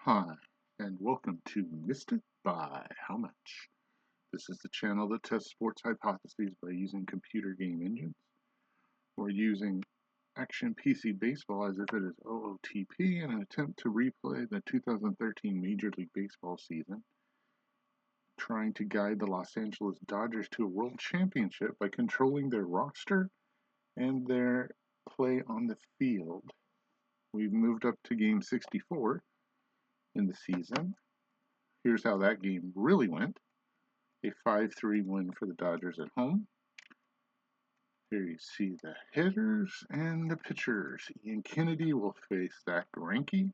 Hi, and welcome to Missed It by How Much. This is the channel that tests sports hypotheses by using computer game engines or using Action PC Baseball as if it is OOTP in an attempt to replay the 2013 Major League Baseball season, trying to guide the Los Angeles Dodgers to a world championship by controlling their roster and their play on the field. We've moved up to game 64 in the season. Here's how that game really went. A 5-3 win for the Dodgers at home. Here you see the hitters and the pitchers. Ian Kennedy will face Zack Greinke.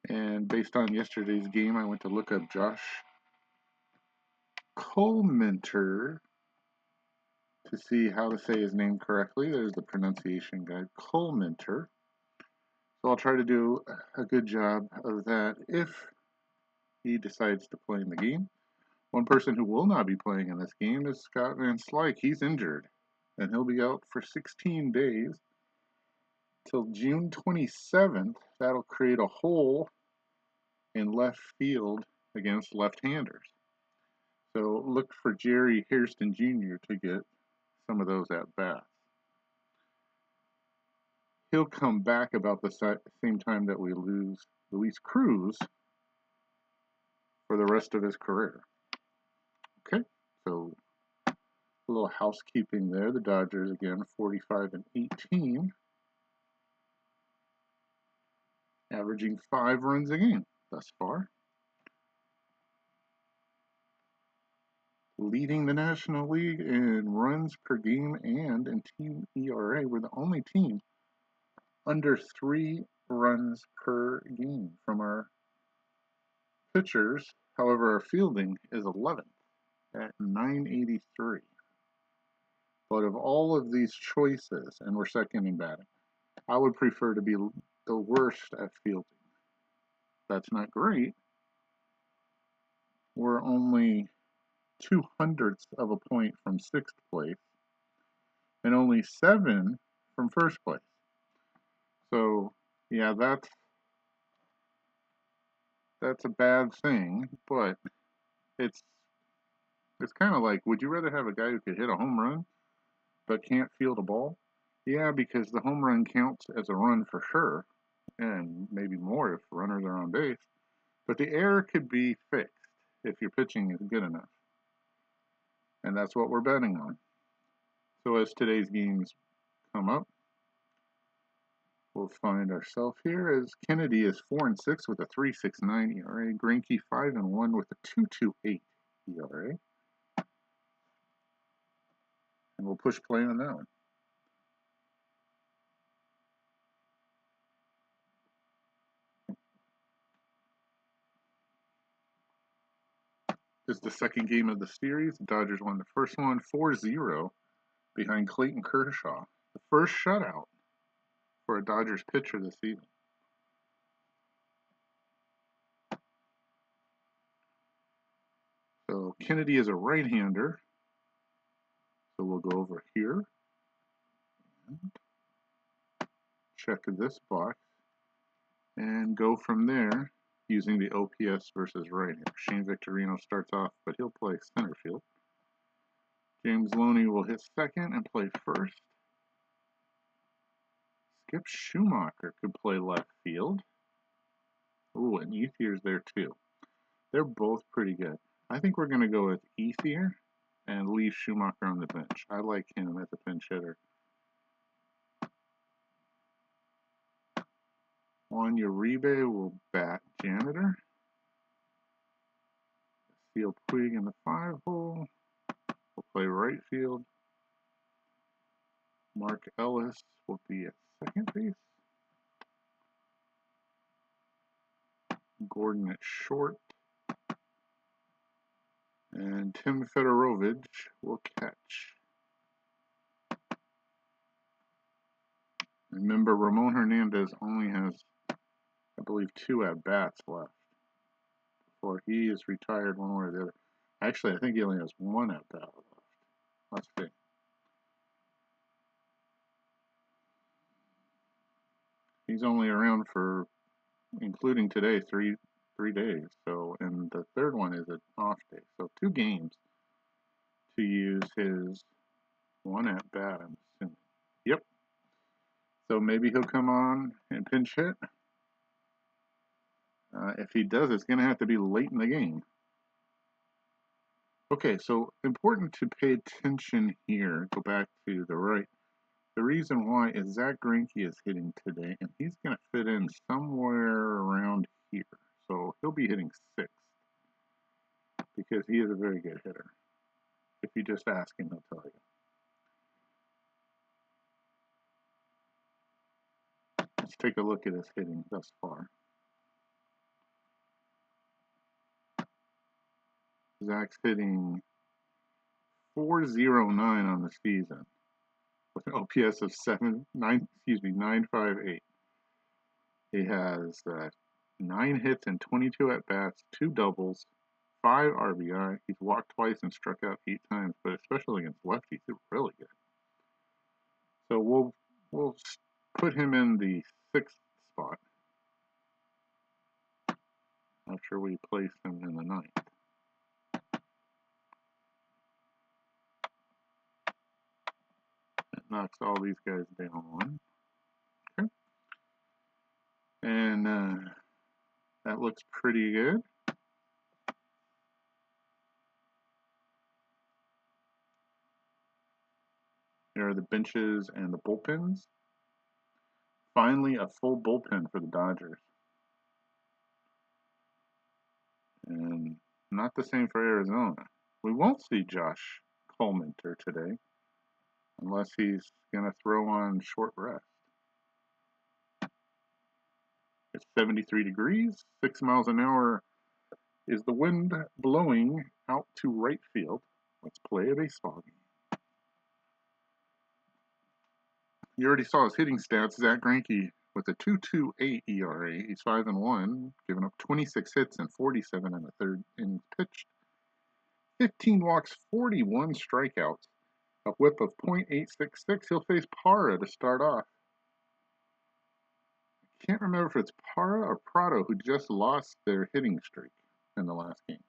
And based on yesterday's game, I went to look up Josh Collmenter to see how to say his name correctly. There's the pronunciation guide, Collmenter. So I'll try to do a good job of that if he decides to play in the game. One person who will not be playing in this game is Scott Van Slyke. He's injured, and he'll be out for 16 days till June 27th. That'll create a hole in left field against left-handers. So look for Jerry Hairston Jr. to get some of those at-bats. He'll come back about the same time that we lose Luis Cruz for the rest of his career. Okay, so a little housekeeping there. The Dodgers, again, 45-18, averaging 5 runs a game thus far. Leading the National League in runs per game and in team ERA. We're the only team under 3 runs per game from our pitchers. However, our fielding is 11th at 983. But of all of these choices, and we're second in batting, I would prefer to be the worst at fielding. That's not great. We're only 0.02 of a point from 6th place and only 7 from 1st place. So, yeah, that's a bad thing, but it's kind of like, would you rather have a guy who could hit a home run but can't field a ball? Yeah, because the home run counts as a run for sure, and maybe more if runners are on base. But the error could be fixed if your pitching is good enough. And that's what we're betting on. So as today's games come up, we'll find ourselves here as Kennedy is 4-6 with a 3.69 ERA, Greinke 5-1 with a 2.28 ERA. And we'll push play on that one. This is the second game of the series. The Dodgers won the first one 4-0 behind Clayton Kershaw. The first shutout for a Dodgers pitcher this season. So Kennedy is a right-hander. So we'll go over here and check this box and go from there using the OPS versus right-hander. Shane Victorino starts off, but he'll play center field. James Loney will hit second and play first. Skip Schumacher could play left field. Ooh, and Ethier's there too. They're both pretty good. I think we're going to go with Ethier and leave Schumacher on the bench. I like him as a pinch hitter. Juan Uribe will bat janitor. Seal Puig in the 5-hole. Will play right field. Mark Ellis will be at second base. Gordon at short. And Tim Fedorovich will catch. Remember, Ramon Hernandez only has, I believe, 2 at-bats left before he is retired one way or the other. Actually, I think he only has 1 at-bat left. Let's see. He's only around for, including today, three days. So, and the third one is an off day. So 2 games to use his one at bat, I'm assuming. Yep. So maybe he'll come on and pinch hit. If he does, it's going to have to be late in the game. Okay, so important to pay attention here. Go back to the right. The reason why is Zack Greinke is hitting today, and he's going to fit in somewhere around here. So he'll be hitting 6th because he is a very good hitter. If you just ask him, he'll tell you. Let's take a look at his hitting thus far. Zach's hitting .409 on the season with an OPS of 958. He has 9 hits and 22 at bats, 2 doubles, 5 RBI. He's walked twice and struck out 8 times, but especially against lefties, he's really good. So we'll put him in the 6th spot after we place him in the 9th. That knocks all these guys down 1. Okay. And that looks pretty good. Here are the benches and the bullpens. Finally, a full bullpen for the Dodgers. And not the same for Arizona. We won't see Josh Colemanter today unless he's going to throw on short rest. It's 73 degrees, 6 miles an hour is the wind blowing out to right field. Let's play a baseball game. You already saw his hitting stats. Zack Greinke with a 2.28 ERA. He's 5-1, giving up 26 hits and 47 in the 3rd innings pitched. 15 walks, 41 strikeouts, a whip of .866. He'll face Parra to start off. I can't remember if it's Parra or Prado who just lost their hitting streak in the last game.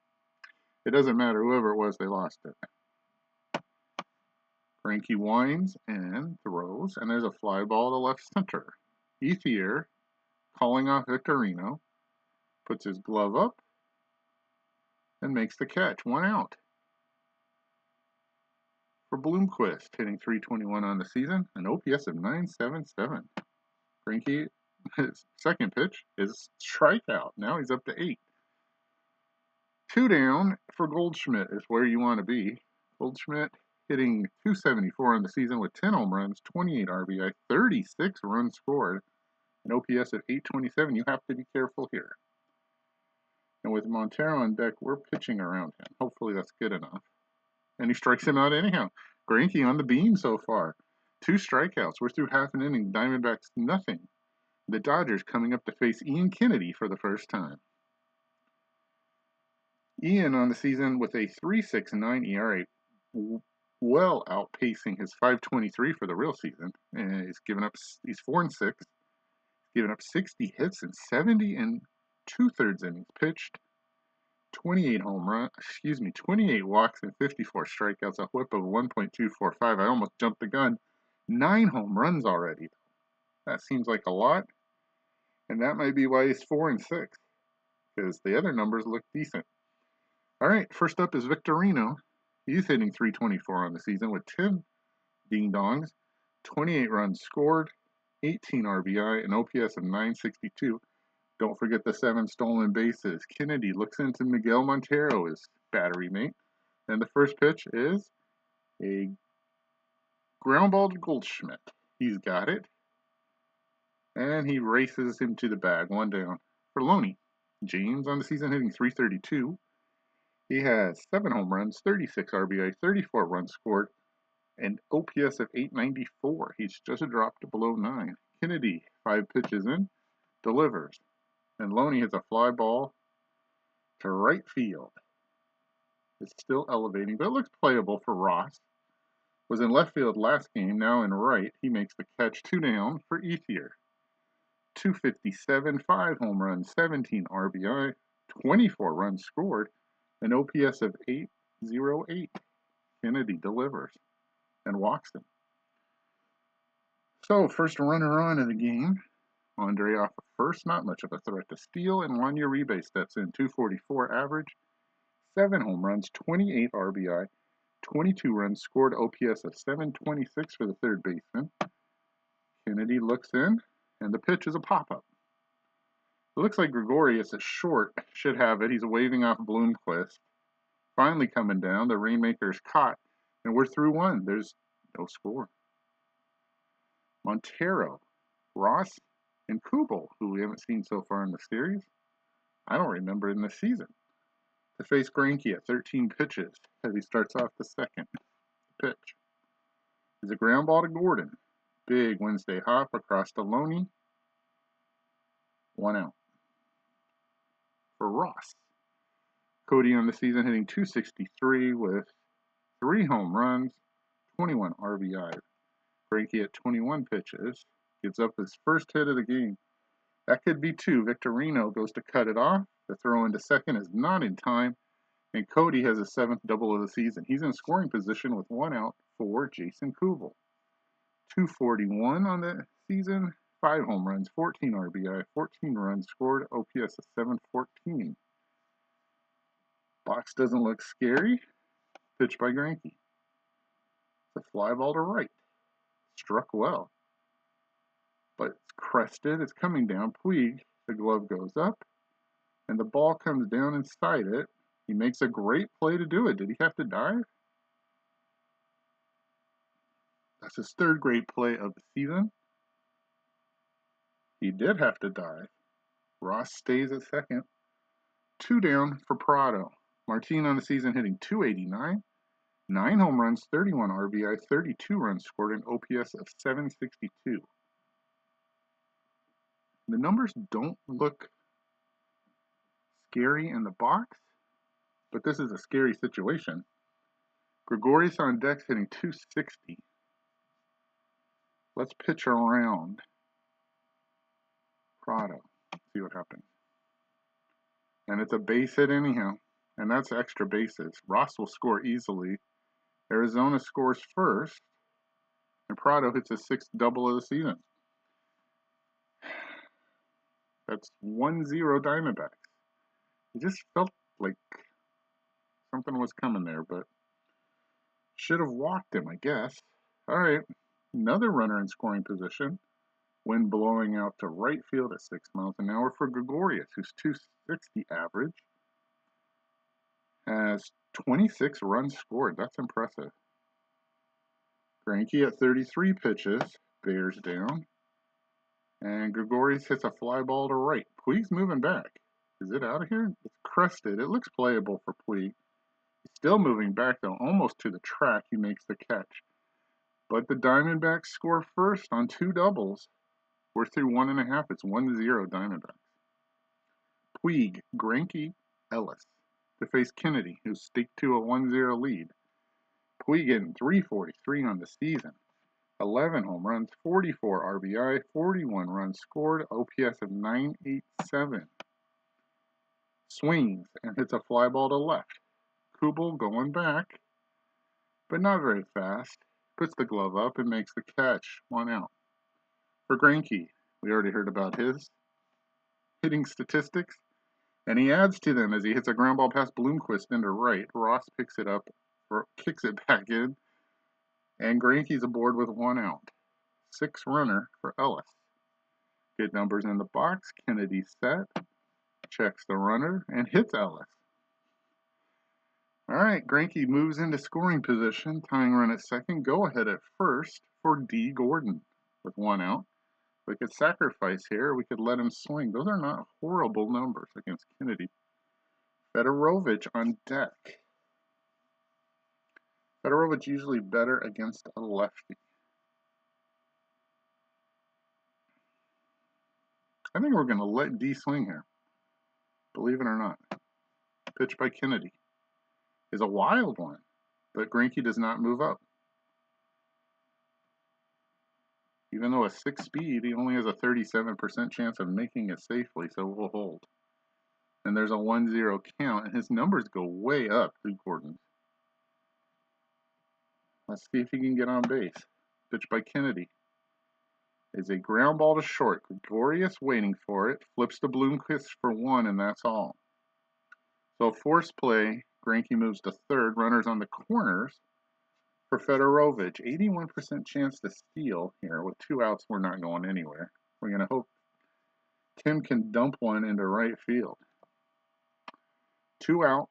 It doesn't matter, whoever it was, they lost it. Greinke winds and throws, and there's a fly ball to left center. Ethier, calling off Victorino, puts his glove up and makes the catch. 1 out. For Bloomquist, hitting .321 on the season, an OPS of .977. Greinke, his second pitch is strikeout. Now he's up to 8. 2 down for Goldschmidt is where you want to be. Goldschmidt hitting .274 on the season with 10 home runs, 28 RBI, 36 runs scored, an OPS of .827. You have to be careful here. And with Montero on deck, we're pitching around him. Hopefully that's good enough. And he strikes him out anyhow. Greinke on the beam so far. 2 strikeouts. We're through half an inning. Diamondbacks nothing. The Dodgers coming up to face Ian Kennedy for the first time. Ian on the season with a .369 ERA, well outpacing his .523 for the real season. And he's 4-6, giving up 60 hits and 70 2/3 innings pitched. 28 walks and 54 strikeouts, a whip of 1.245. I almost jumped the gun. 9 home runs already. That seems like a lot. And that might be why he's 4-6, because the other numbers look decent. All right, first up is Victorino. He's hitting .324 on the season with 10 ding-dongs, 28 runs scored, 18 RBI, an OPS of .962. Don't forget the 7 stolen bases. Kennedy looks into Miguel Montero, his battery mate. And the first pitch is a ground ball to Goldschmidt. He's got it. And he races him to the bag. 1 down for Loney. James on the season hitting .332. He has 7 home runs, 36 RBI, 34 runs scored, and OPS of .894. He's just dropped below 9. Kennedy, 5 pitches in, delivers. And Loney hits a fly ball to right field. It's still elevating, but it looks playable for Ross. Was in left field last game, now in right. He makes the catch. 2 down for Ethier. 257, 5 home runs, 17 RBI, 24 runs scored, an OPS of 808. Kennedy delivers and walks them. So, first runner on of the game. Andre off at first, not much of a threat to steal, and Juan Uribe steps in, 244 average, 7 home runs, 28 RBI, 22 runs scored, OPS of 726 for the third baseman. Kennedy looks in, and the pitch is a pop-up. It looks like Gregorius at short should have it. He's waving off Bloomquist. Finally coming down, the Rainmaker's caught, and we're through one. There's no score. Montero, Ross, and Kubel, who we haven't seen so far in the series. I don't remember in the season. To face Greinke at 13 pitches as he starts off the second pitch. Is a ground ball to Gordon. Big Wednesday hop across to Loney. 1 out. For Ross. Cody on the season hitting 263 with 3 home runs, 21 RBI. Greinke at 21 pitches gives up his first hit of the game. That could be 2. Victorino goes to cut it off. The throw into second is not in time, and Cody has his 7th double of the season. He's in scoring position with 1 out for Jason Kubel. 241 on the season, 5 home runs, 14 RBI, 14 runs scored, OPS of 714. Box doesn't look scary. Pitched by Greinke. It's a fly ball to right. Struck well. But it's crested. It's coming down. Puig, the glove goes up. And the ball comes down inside it. He makes a great play to do it. Did he have to dive? That's his 3rd great play of the season. He did have to dive. Ross stays at second. 2 down for Prado. Martin on the season hitting 289. 9 home runs, 31 RBI, 32 runs scored, an OPS of 762. The numbers don't look scary in the box, but this is a scary situation. Gregorius on deck hitting 260. Let's pitch around Prado. See what happens. And it's a base hit anyhow, and that's extra bases. Ross will score easily. Arizona scores first, and Prado hits his 6th double of the season. That's 1-0 Diamondbacks. It just felt like something was coming there, but should have walked him, I guess. All right, another runner in scoring position. Wind blowing out to right field at 6 miles an hour for Gregorius, who's 260 average. Has 26 runs scored. That's impressive. Greinke at 33 pitches, bears down. And Gregorius hits a fly ball to right. Puig's moving back. Is it out of here? It's crested. It looks playable for Puig. He's still moving back, though, almost to the track. He makes the catch. But the Diamondbacks score first on 2 doubles. We're through 1.5. It's 1-0 Diamondbacks. Puig, Greinke, Ellis to face Kennedy, who's staked to a 1-0 lead. Puig getting 343 on the season. 11 home runs, 44 RBI, 41 runs scored, OPS of 987. Swings and hits a fly ball to left. Kubel going back, but not very fast. Puts the glove up and makes the catch. 1 out. For Greinke, we already heard about his hitting statistics, and he adds to them as he hits a ground ball past Bloomquist into right. Ross picks it up, or kicks it back in, and Greinke's aboard with 1 out. 6 runner for Ellis. Good numbers in the box. Kennedy set, checks the runner, and hits Ellis. All right, Greinke moves into scoring position, tying run at second. Go ahead at first for D. Gordon with 1 out. We could sacrifice here. We could let him swing. Those are not horrible numbers against Kennedy. Fedorovich on deck. Fedorovich usually better against a lefty. I think we're going to let D swing here. Believe it or not. Pitch by Kennedy is a wild one, but Greinke does not move up. Even though a 6-speed, he only has a 37% chance of making it safely, so we'll hold. And there's a 1-0 count, and his numbers go way up through Gordon's. Let's see if he can get on base. Pitch by Kennedy is a ground ball to short. Gregorius waiting for it. Flips to Bloomquist for 1, and that's all. So force play. Greinke moves to third. Runners on the corners for Fedorovich. 81% chance to steal here. With 2 outs, we're not going anywhere. We're going to hope Tim can dump one into right field. 2 out.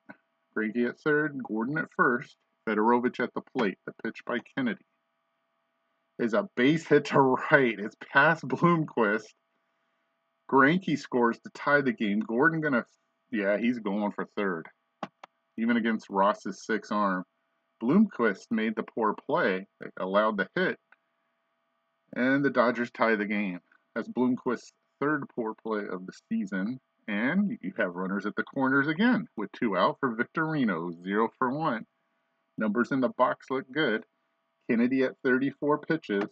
Greinke at third. Gordon at first. Fedorovich at the plate. The pitch by Kennedy is a base hit to right. It's past Bloomquist. Greinke scores to tie the game. Gordon he's going for third. Even against Ross's 6 arm. Bloomquist made the poor play, allowed the hit, and the Dodgers tie the game. That's Bloomquist's third poor play of the season. And you have runners at the corners again with 2 out for Victorino, 0 for 1. Numbers in the box look good. Kennedy at 34 pitches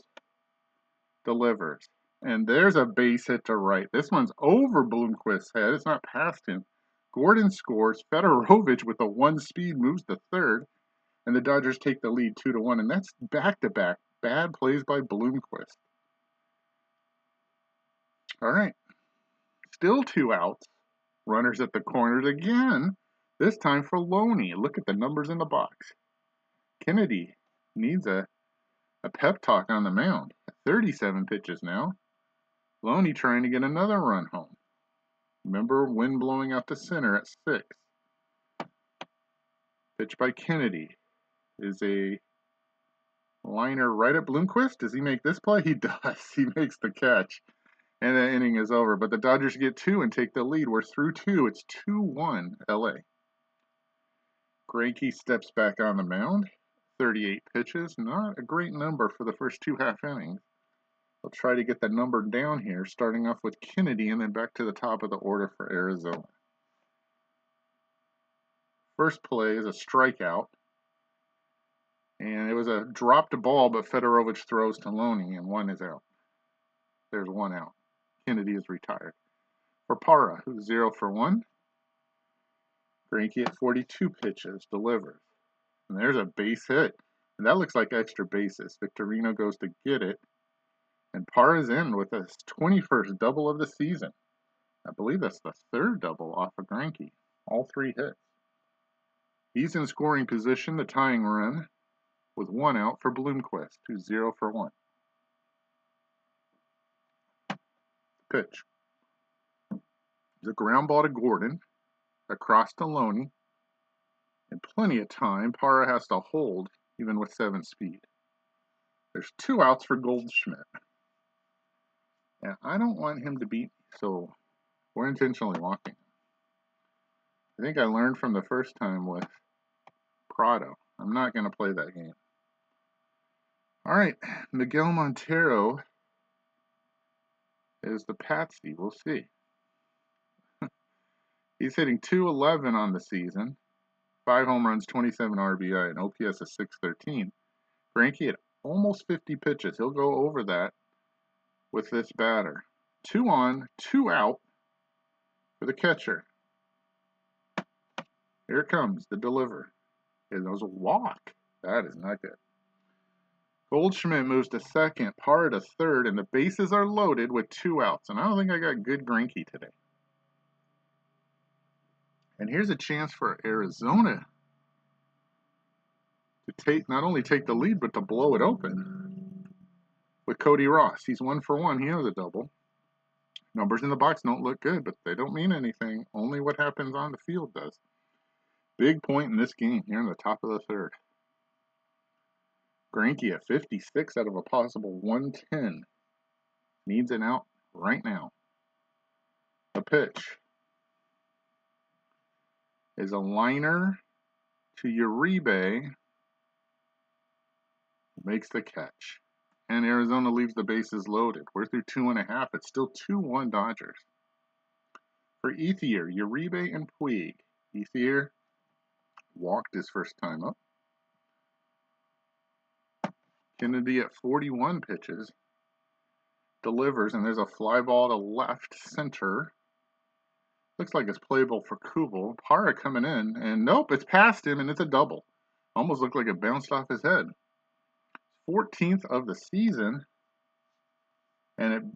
delivers. And there's a base hit to right. This one's over Bloomquist's head. It's not past him. Gordon scores. Fedorovich with a 1-speed moves to third. And the Dodgers take the lead 2-1. And that's back-to-back bad plays by Bloomquist. All right. Still 2 outs. Runners at the corners again. This time for Loney. Look at the numbers in the box. Kennedy needs a pep talk on the mound. 37 pitches now. Loney trying to get another run home. Remember, wind blowing out to center at 6. Pitch by Kennedy is a liner right at Bloomquist. Does he make this play? He does. He makes the catch. And the inning is over. But the Dodgers get 2 and take the lead. We're through 2. It's 2-1 LA. Greinke steps back on the mound. 38 pitches. Not a great number for the first 2 half innings. We'll try to get the number down here, starting off with Kennedy and then back to the top of the order for Arizona. First play is a strikeout. And it was a dropped ball, but Fedorovich throws to Loney, and 1 is out. There's 1 out. Kennedy is retired. For Parra, who's 0 for 1. Greinke at 42 pitches, delivers. And there's a base hit. And that looks like extra bases. Victorino goes to get it. And Parra's in with his 21st double of the season. I believe that's the 3rd double off of Greinke. All 3 hits. He's in scoring position, the tying run, with 1 out for Bloomquist, who's 0 for 1. Pitch. There's a ground ball to Gordon, across to Loney, and plenty of time. Parra has to hold, even with 7 speed. There's 2 outs for Goldschmidt. And I don't want him to beat me, so we're intentionally walking. I think I learned from the first time with Prado. I'm not going to play that game. All right, Miguel Montero is the patsy. We'll see. He's hitting .211 on the season, 5 home runs, 27 RBI, and OPS of .613. Greinke at almost 50 pitches. He'll go over that with this batter. 2 on, 2 out for the catcher. Here it comes, the deliver. It was a walk. That is not good. Goldschmidt moves to second, Parra to third, and the bases are loaded with 2 outs. And I don't think I got good Greinke today. And here's a chance for Arizona to not only take the lead, but to blow it open with Cody Ross. He's 1 for 1. He has a double. Numbers in the box don't look good, but they don't mean anything. Only what happens on the field does. Big point in this game here in the top of the 3rd. Greinke at 56 out of a possible 110. Needs an out right now. The pitch is a liner to Uribe. Makes the catch. And Arizona leaves the bases loaded. We're through 2.5. It's still 2-1 Dodgers. For Ethier, Uribe, and Puig. Ethier walked his first time up. Kennedy at 41 pitches delivers, and there's a fly ball to left center. Looks like it's playable for Kubel. Parra coming in, and nope, it's past him, and it's a double. Almost looked like it bounced off his head. 14th of the season, and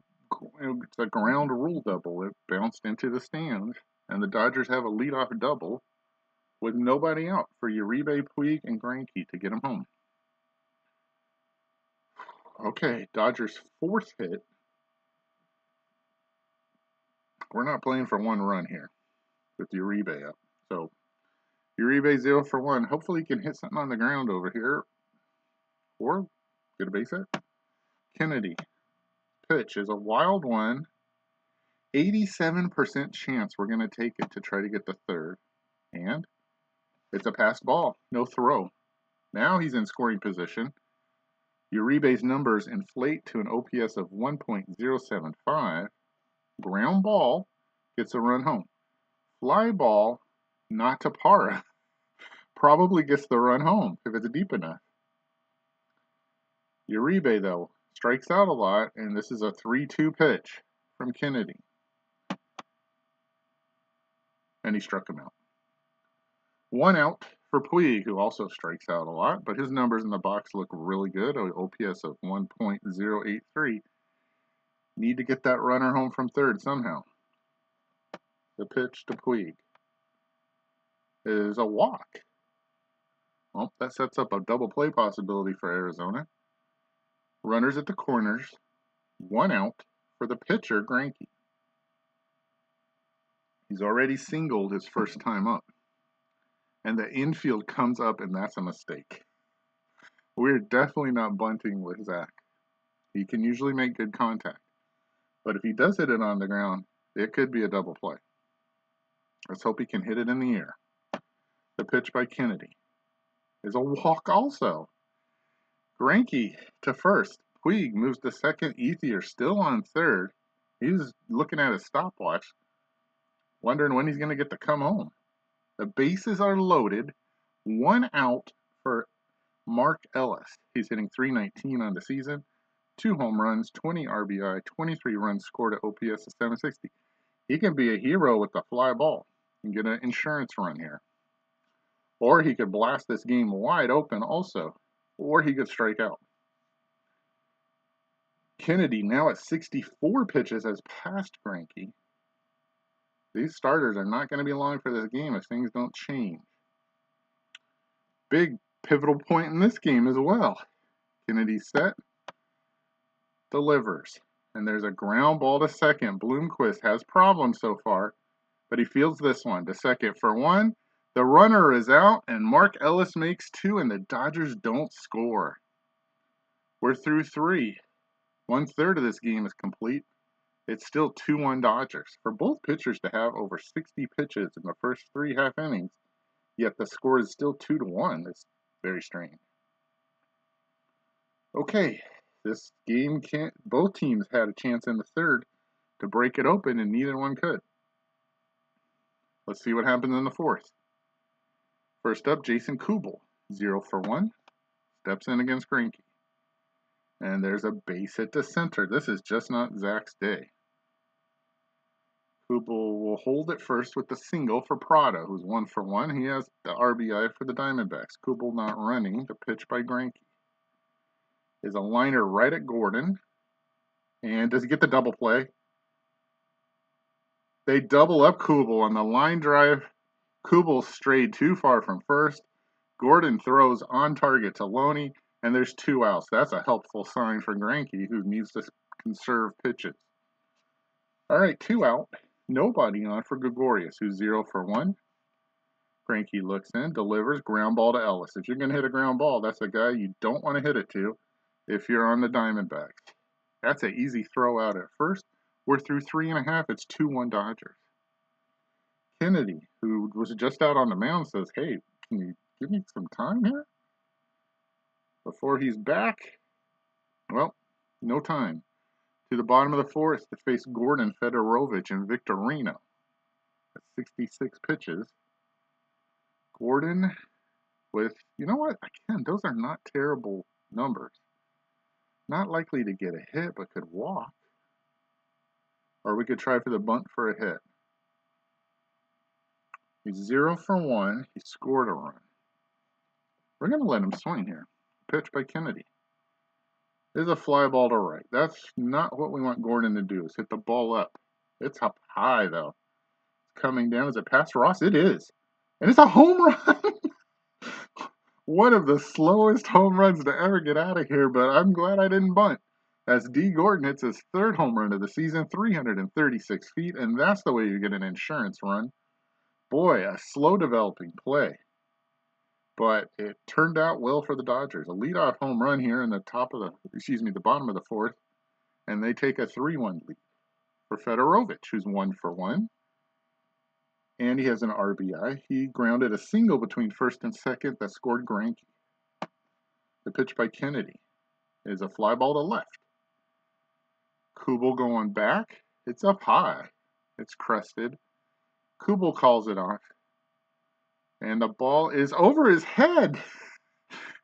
it's a ground rule double. It bounced into the stands, and the Dodgers have a leadoff double with nobody out for Uribe, Puig, and Greinke to get him home. Okay, Dodgers' 4th hit. We're not playing for 1 run here with Uribe up. So Uribe 0 for 1. Hopefully he can hit something on the ground over here or get a base hit. Kennedy. Pitch is a wild one. 87% chance we're going to take it to try to get the 3rd. And it's a pass ball. No throw. Now he's in scoring position. Uribe's numbers inflate to an OPS of 1.075. Ground ball gets a run home. Fly ball, not to Parra, probably gets the run home if it's deep enough. Uribe, though, strikes out a lot, and this is a 3-2 pitch from Kennedy. And he struck him out. 1 out for Puig, who also strikes out a lot, but his numbers in the box look really good. An OPS of 1.083. Need to get that runner home from 3rd somehow. The pitch to Puig is a walk. Well, that sets up a double play possibility for Arizona. Runners at the corners. 1 out for the pitcher, Greinke. He's already singled his first time up. And the infield comes up, and that's a mistake. We're definitely not bunting with Zach. He can usually make good contact. But if he does hit it on the ground, it could be a double play. Let's hope he can hit it in the air. The pitch by Kennedy is a walk also. Greinke to first. Puig moves to second. Ethier still on 3rd. He's looking at his stopwatch, wondering when he's going to get to come home. The bases are loaded. 1 out for Mark Ellis. He's hitting .319 on the season. 2 home runs, 20 RBI, 23 runs scored at OPS of 760. He can be a hero with the fly ball and get an insurance run here. Or he could blast this game wide open also. Or he could strike out. Kennedy, now at 64 pitches, has passed Greinke. These starters are not going to be long for this game if things don't change. Big pivotal point in this game as well. Kennedy set, delivers, and there's a ground ball to second. Bloomquist has problems so far, but he fields this one to second for 1. The runner is out, and Mark Ellis makes 2, and the Dodgers don't score. We're through 3. 1/3 of this game is complete. It's still 2-1 Dodgers. For both pitchers to have over 60 pitches in the first 3 half innings, yet the score is still 2-1, it's very strange. Okay, this game both teams had a chance in the 3rd to break it open, and neither one could. Let's see what happens in the 4th. First up, Jason Kubel, 0 for 1, steps in against Greinke. And there's a base hit to center. This is just not Zach's day. Kubel will hold it first with the single for Prado, who's 1 for 1. He has the RBI for the Diamondbacks. Kubel not running. The pitch by Greinke is a liner right at Gordon. And does he get the double play? They double up Kubel on the line drive. Kubel strayed too far from first. Gordon throws on target to Loney, and there's 2 outs. That's a helpful sign for Greinke, who needs to conserve pitches. All right, 2 out. Nobody on for Gregorius, who's 0 for 1. Greinke looks in, delivers, ground ball to Ellis. If you're going to hit a ground ball, that's a guy you don't want to hit it to if you're on the Diamondbacks. That's an easy throw out at first. We're through 3.5. It's 2-1 Dodgers. Kennedy, who was just out on the mound, says, hey, can you give me some time here? Before he's back, well, no time. To the bottom of the 4th to face Gordon, Fedorovich, and Victorino. At 66 pitches. Gordon with, you know what, again, those are not terrible numbers. Not likely to get a hit, but could walk. Or we could try for the bunt for a hit. He's 0 for 1. He scored a run. We're going to let him swing here. Pitch by Kennedy. This is a fly ball to right. That's not what we want Gordon to do, is hit the ball up. It's up high, though. It's coming down. Is it past Ross? It is. And it's a home run. One of the slowest home runs to ever get out of here, but I'm glad I didn't bunt. As D. Gordon hits his 3rd home run of the season, 336 feet, and that's the way you get an insurance run. Boy, a slow developing play. But it turned out well for the Dodgers. A leadoff home run here in the the bottom of the 4th, and they take a 3-1 lead for Fedorovich, who's 1 for 1. And he has an RBI. He grounded a single between 1st and 2nd that scored Greinke. The pitch by Kennedy is a fly ball to left. Kubel going back. It's up high. It's crested. Kubel calls it off. And the ball is over his head.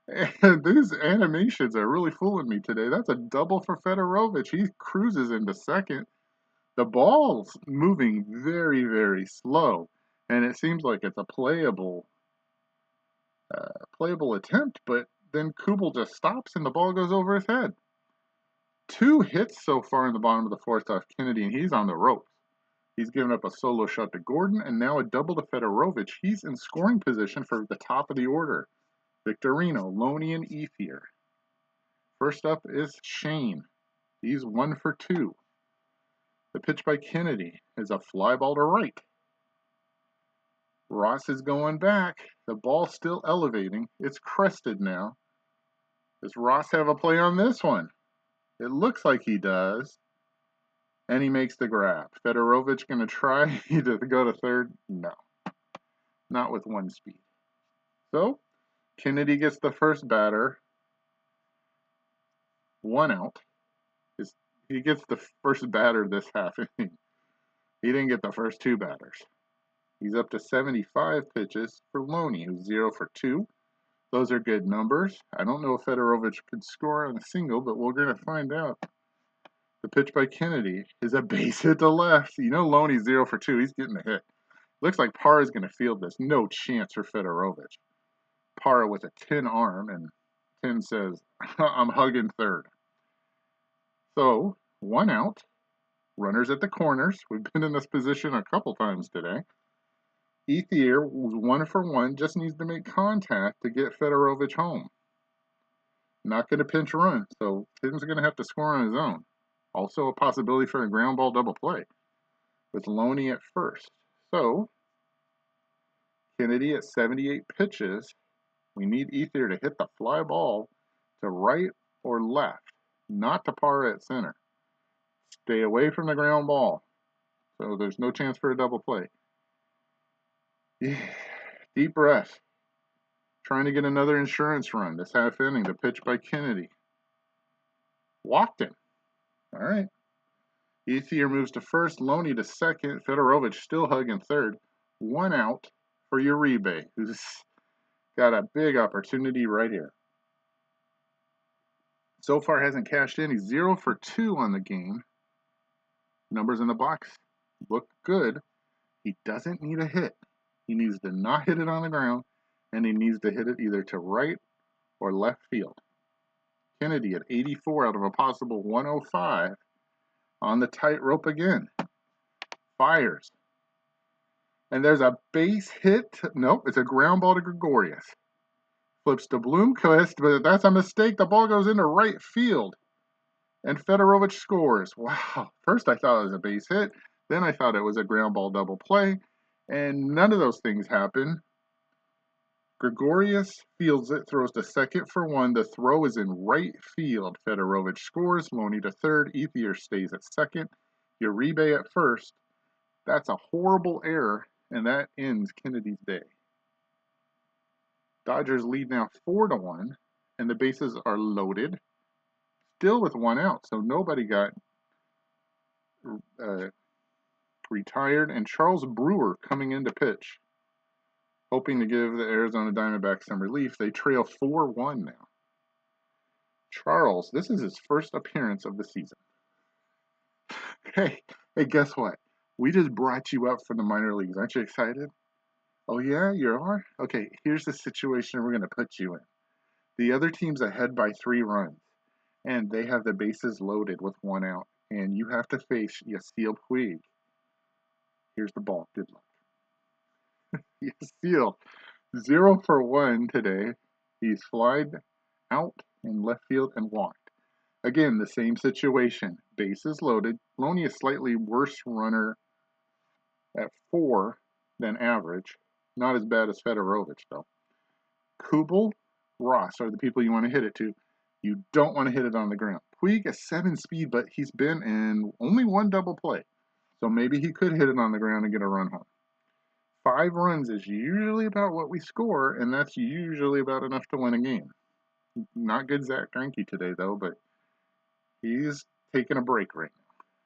And these animations are really fooling me today. That's a double for Fedorovich. He cruises into 2nd. The ball's moving very, very slow. And it seems like it's a playable attempt, but then Kubel just stops and the ball goes over his head. 2 hits so far in the bottom of the 4th off Kennedy, and he's on the ropes. He's given up a solo shot to Gordon, and now a double to Fedorovich. He's in scoring position for the top of the order. Victorino, Loney, and Ethier. First up is Shane. He's 1 for 2. The pitch by Kennedy is a fly ball to right. Ross is going back. The ball's still elevating. It's crested now. Does Ross have a play on this one? It looks like he does. And he makes the grab. Fedorovich going to try to go to 3rd? No. Not with 1 speed. So, Kennedy gets the first batter. 1 out. He gets the first batter this half inning. He didn't get the first 2 batters. He's up to 75 pitches for Loney, who's 0 for 2. Those are good numbers. I don't know if Fedorovich could score on a single, but we're going to find out. The pitch by Kennedy is a base hit to left. You know Loney's 0 for 2. He's getting a hit. Looks like Parra is going to field this. No chance for Fedorovich. Parra with a 10 arm, and 10 says, I'm hugging 3rd. So, 1 out. Runners at the corners. We've been in this position a couple times today. Ethier was 1 for 1, just needs to make contact to get Fedorovich home. Not going to pinch run, so Tim's going to have to score on his own. Also a possibility for a ground ball double play with Loney at first. So, Kennedy at 78 pitches. We need Ethier to hit the fly ball to right or left, not to Parra at center. Stay away from the ground ball. So there's no chance for a double play. Deep breath. Trying to get another insurance run this half inning. The pitch by Kennedy. Walked him. All right. Ethier moves to 1st. Loney to 2nd. Fedorovich still hugging 3rd. 1 out for Uribe, who's got a big opportunity right here. So far hasn't cashed in. He's 0 for 2 on the game. Numbers in the box look good. He doesn't need a hit. He needs to not hit it on the ground, and he needs to hit it either to right or left field. Kennedy at 84 out of a possible 105 on the tightrope again. Fires. And there's a base hit. Nope, it's a ground ball to Gregorius. Flips to Bloomquist, but that's a mistake. The ball goes into right field. And Fedorovich scores. Wow. First I thought it was a base hit. Then I thought it was a ground ball double play. And none of those things happen. Gregorius fields it, throws to 2nd for 1. The throw is in right field. Fedorovich scores. Loney to 3rd. Ethier stays at 2nd. Uribe at 1st. That's a horrible error, and that ends Kennedy's day. Dodgers lead now 4-1, and the bases are loaded. Still with 1 out, so nobody got retired. And Charles Brewer coming in to pitch, hoping to give the Arizona Diamondbacks some relief. They trail 4-1 now. Charles, this is his first appearance of the season. Hey, Hey, guess what? We just brought you up from the minor leagues. Aren't you excited? Oh, yeah, you are? Okay, here's the situation we're going to put you in. The other team's ahead by 3 runs, and they have the bases loaded with 1 out, and you have to face Yasiel Puig. Here's the ball. Good luck. Yasiel, 0 for 1 today. He's flied out in left field and walked. Again, the same situation. Bases loaded. Loney is slightly worse runner at 4 than average. Not as bad as Fedorovich, though. Kubel, Ross are the people you want to hit it to. You don't want to hit it on the ground. Puig a 7 speed, but he's been in only 1 double play. So maybe he could hit it on the ground and get a run home. 5 runs is usually about what we score, and that's usually about enough to win a game. Not good Zach Greinke today, though, but he's taking a break right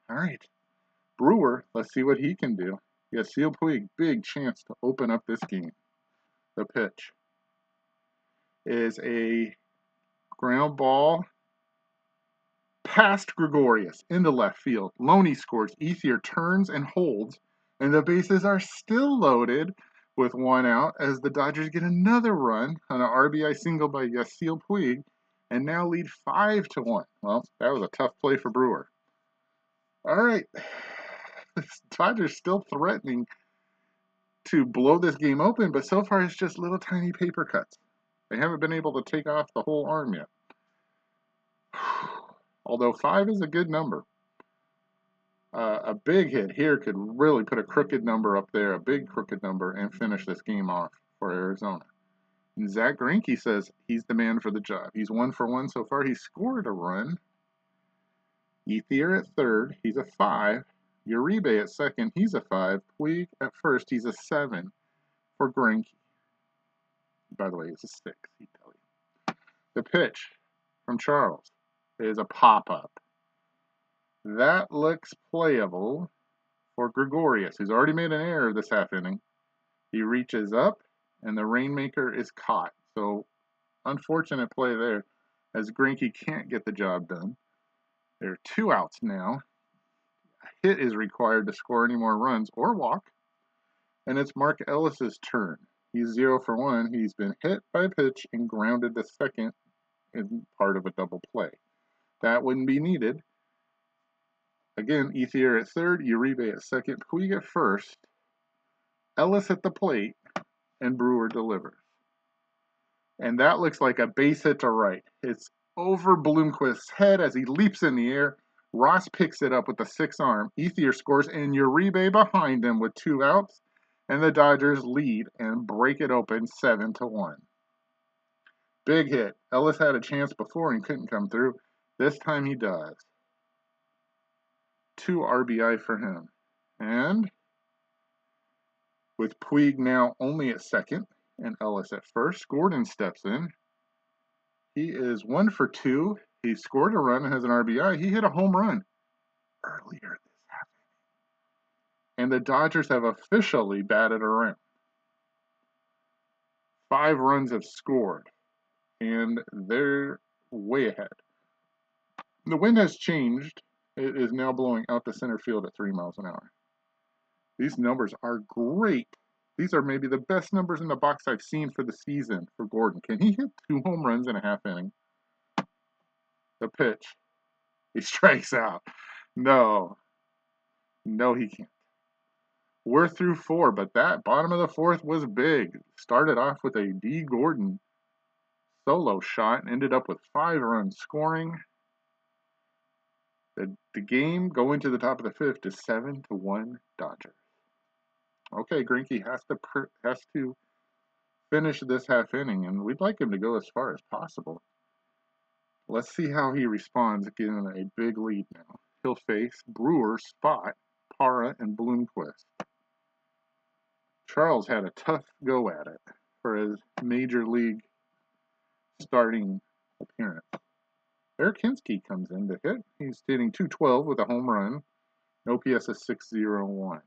now. All right. Brewer, let's see what he can do. Yasiel Puig, big chance to open up this game. The pitch is a ground ball past Gregorius into left field. Loney scores. Ethier turns and holds, and the bases are still loaded with 1 out as the Dodgers get another run on an RBI single by Yasiel Puig and now lead 5-1. Well, that was a tough play for Brewer. All right. The Dodgers still threatening to blow this game open, but so far it's just little tiny paper cuts. They haven't been able to take off the whole arm yet. Although 5 is a good number. A big hit here could really put a crooked number up there, a big crooked number, and finish this game off for Arizona. And Zach Greinke says he's the man for the job. He's 1 for 1 so far. He scored a run. Ethier at third, he's a 5. Uribe at second, he's a 5. Puig at first, he's a 7 for Greinke. By the way, it's a 6, he'd tell you. The pitch from Charles is a pop-up. That looks playable for Gregorius, who's already made an error this half inning. He reaches up, and the Rainmaker is caught. So, unfortunate play there, as Greinke can't get the job done. There are 2 outs now. A hit is required to score any more runs or walk. And it's Mark Ellis's turn. He's 0 for 1. He's been hit by a pitch and grounded to second in part of a double play. That wouldn't be needed. Again, Ethier at third, Uribe at second, Puig at first, Ellis at the plate, and Brewer delivers. And that looks like a base hit to right. It's over Bloomquist's head as he leaps in the air. Ross picks it up with the 6 arm. Ethier scores, and Uribe behind him with 2 outs. And the Dodgers lead and break it open 7-1. Big hit. Ellis had a chance before and couldn't come through. This time he does. 2 RBI for him. And with Puig now only at second and Ellis at first, Gordon steps in. He is 1 for 2. He scored a run and has an RBI. He hit a home run earlier this half. And the Dodgers have officially batted around. 5 runs have scored, and they're way ahead. The wind has changed. It is now blowing out to center field at 3 miles an hour. These numbers are great. These are maybe the best numbers in the box I've seen for the season for Gordon. Can he hit 2 home runs in a half inning? The pitch. He strikes out. No, he can't. We're through 4, but that bottom of the 4th was big. Started off with a D. Gordon solo shot and ended up with 5 runs scoring. The game going to the top of the 5th is 7-1 Dodgers. Okay, Greinke has to finish this half inning, and we'd like him to go as far as possible. Let's see how he responds getting a big lead now. He'll face Brewer, Spot, Parra, and Bloomquist. Charles had a tough go at it for his major league starting appearance. Eric Hinske comes in to hit. He's hitting .212 with a home run. OPS is .601.